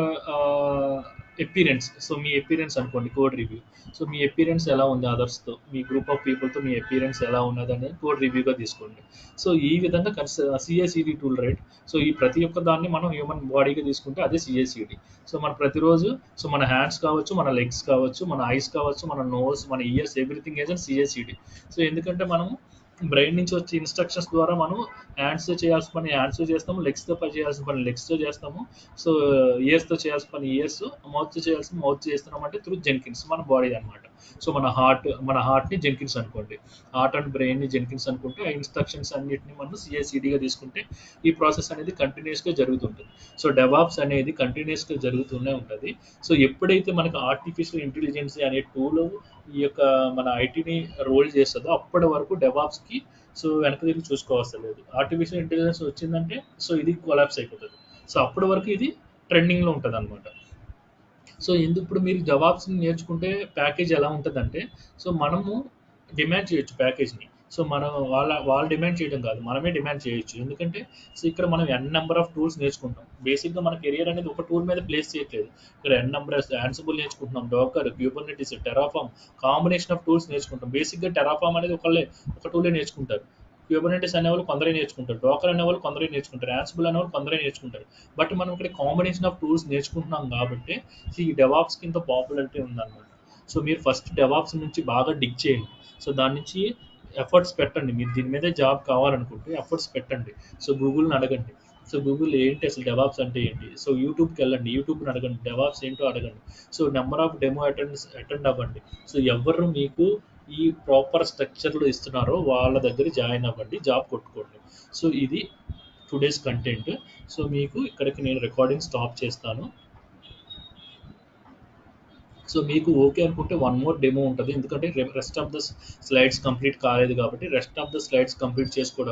appearance. So me appearance అనుకోండి కోడ్ రివ్యూ. సో మీ ఎపీరెన్స్ ఎలా ఉంది అదర్స్తో, మీ గ్రూప్ ఆఫ్ పీపుల్తో మీ ఎపీరెన్స్ ఎలా ఉన్నది అనేది కోడ్ రివ్యూగా తీసుకోండి. సో ఈ విధంగా సిఏసిడి టూల్, రైట్. సో ఈ ప్రతి ఒక్క దాన్ని మనం హ్యూమన్ బాడీగా తీసుకుంటే అదే సిఏసిడి. సో మన ప్రతిరోజు సో మన హ్యాండ్స్ కావచ్చు, మన లెగ్స్ కావచ్చు, మన ఐస్ కావచ్చు, మన నోస్, మన years, everything age and CACD. So ఎందుకంటే మనము బ్రెయిన్ నుంచి వచ్చే ఇన్స్ట్రక్షన్స్ ద్వారా మనం హ్యాండ్స్తో చేయాల్సిన పని హ్యాండ్స్తో చేస్తాము, లెగ్స్తో చేయాల్సిన పని లెగ్స్తో చేస్తాము, సో ఇయర్స్తో చేయాల్సిన పని ఇయర్స్, మౌత్తో చేయాల్సిన మౌత్ చేస్తున్నాం అంటే త్రూ జెన్కిన్స్ మన బాడీ అనమాట. సో మన హార్ట్ని జెన్కిన్స్ అనుకోండి, హార్ట్ అండ్ బ్రెయిన్ని జెన్కిన్స్ అనుకుంటే ఆ ఇన్స్ట్రక్షన్స్ అన్నిటిని మనం సిఐసిడిగా తీసుకుంటే ఈ ప్రాసెస్ అనేది కంటిన్యూస్గా జరుగుతుంటుంది. సో డెవాప్స్ అనేది కంటిన్యూస్గా జరుగుతూనే ఉంటుంది. సో ఎప్పుడైతే మనకు ఆర్టిఫిషియల్ ఇంటెలిజెన్స్ అనే టూల్ ఈ యొక్క మన ఐటీని రోల్ చేస్తుందో అప్పటి వరకు డెవాప్స్కి సో వెనక తిరిగి చూసుకోవాల్సిన లేదు. ఆర్టిఫిషియల్ ఇంటెలిజెన్స్ వచ్చిందంటే సో ఇది కొలాప్స్ అయిపోతుంది. సో అప్పటి వరకు ఇది ట్రెండింగ్లో ఉంటుంది అనమాట. సో ఇప్పుడు మీరు డెవాప్స్ని నేర్చుకుంటే ప్యాకేజ్ ఎలా ఉంటుందంటే, సో మనము డిమాండ్ చేయొచ్చు ప్యాకేజ్ని. సో మనం వాళ్ళు డిమాండ్ చేయడం కాదు, మనమే డిమాండ్ చేయొచ్చు. ఎందుకంటే సో ఇక్కడ మనం ఎన్ నెంబర్ ఆఫ్ టూల్స్ నేర్చుకుంటాం. బేసిక్గా మన కెరియర్ అనేది ఒక టూల్ మీద ప్లేస్ చేయట్లేదు. ఇక్కడ ఎన్ నెంబర్ యాన్సిబుల్ నేర్చుకుంటున్నాం, డోకర్, Kubernetes, Terraform, combination of tools నేర్చుకుంటాం. బేసిక్గా టెరాఫామ్ అనేది ఒక టూలే నేర్చుకుంటారు. క్యూబర్నెటిస్ అనేవాళ్ళు కొందరే నేర్చుకుంటారు, డోకర్ అనేవాళ్ళు కొందరే నేర్చుకుంటారు, యాన్సిబుల్ అనేవాళ్ళు కొందరే నేర్చుకుంటారు. బట్ మనం ఇక్కడ కాంబినేషన్ ఆఫ్ టూల్స్ నేర్చుకుంటున్నాం కాబట్టి ఈ డెవాప్స్కి ఇంత పాపులారిటీ ఉందన్నమాట. సో మీరు ఫస్ట్ డెవాప్స్ నుంచి బాగా డిగ్ చేయండి. సో దాని నుంచి ఎఫర్ట్స్ పెట్టండి. మీరు దీని మీద జాబ్ కావాలనుకుంటే ఎఫర్ట్స్ పెట్టండి. సో గూగుల్ని అడగండి. సో గూగుల్ ఏంటి అసలు డెవాప్స్ అంటే ఏంటి, సో యూట్యూబ్కి వెళ్ళండి, యూట్యూబ్ని అడగండి, డెవాప్స్ ఏంటో అడగండి. So number of demo attend అవ్వండి. సో ఎవరు మీకు ఈ ప్రాపర్ స్ట్రక్చర్లో ఇస్తున్నారో వాళ్ళ దగ్గర జాయిన్ అవ్వండి, జాబ్ కొట్టుకోండి. సో ఇది టుడేస్ కంటెంట్. సో మీకు ఇక్కడికి నేను రికార్డింగ్ స్టాప్ చేస్తాను. సో మీకు ఓకే అనుకుంటే వన్ మోర్ డెమో ఉంటుంది, ఎందుకంటే rest of the slides complete కాలేదు కాబట్టి rest of the slides complete చేసుకోవడం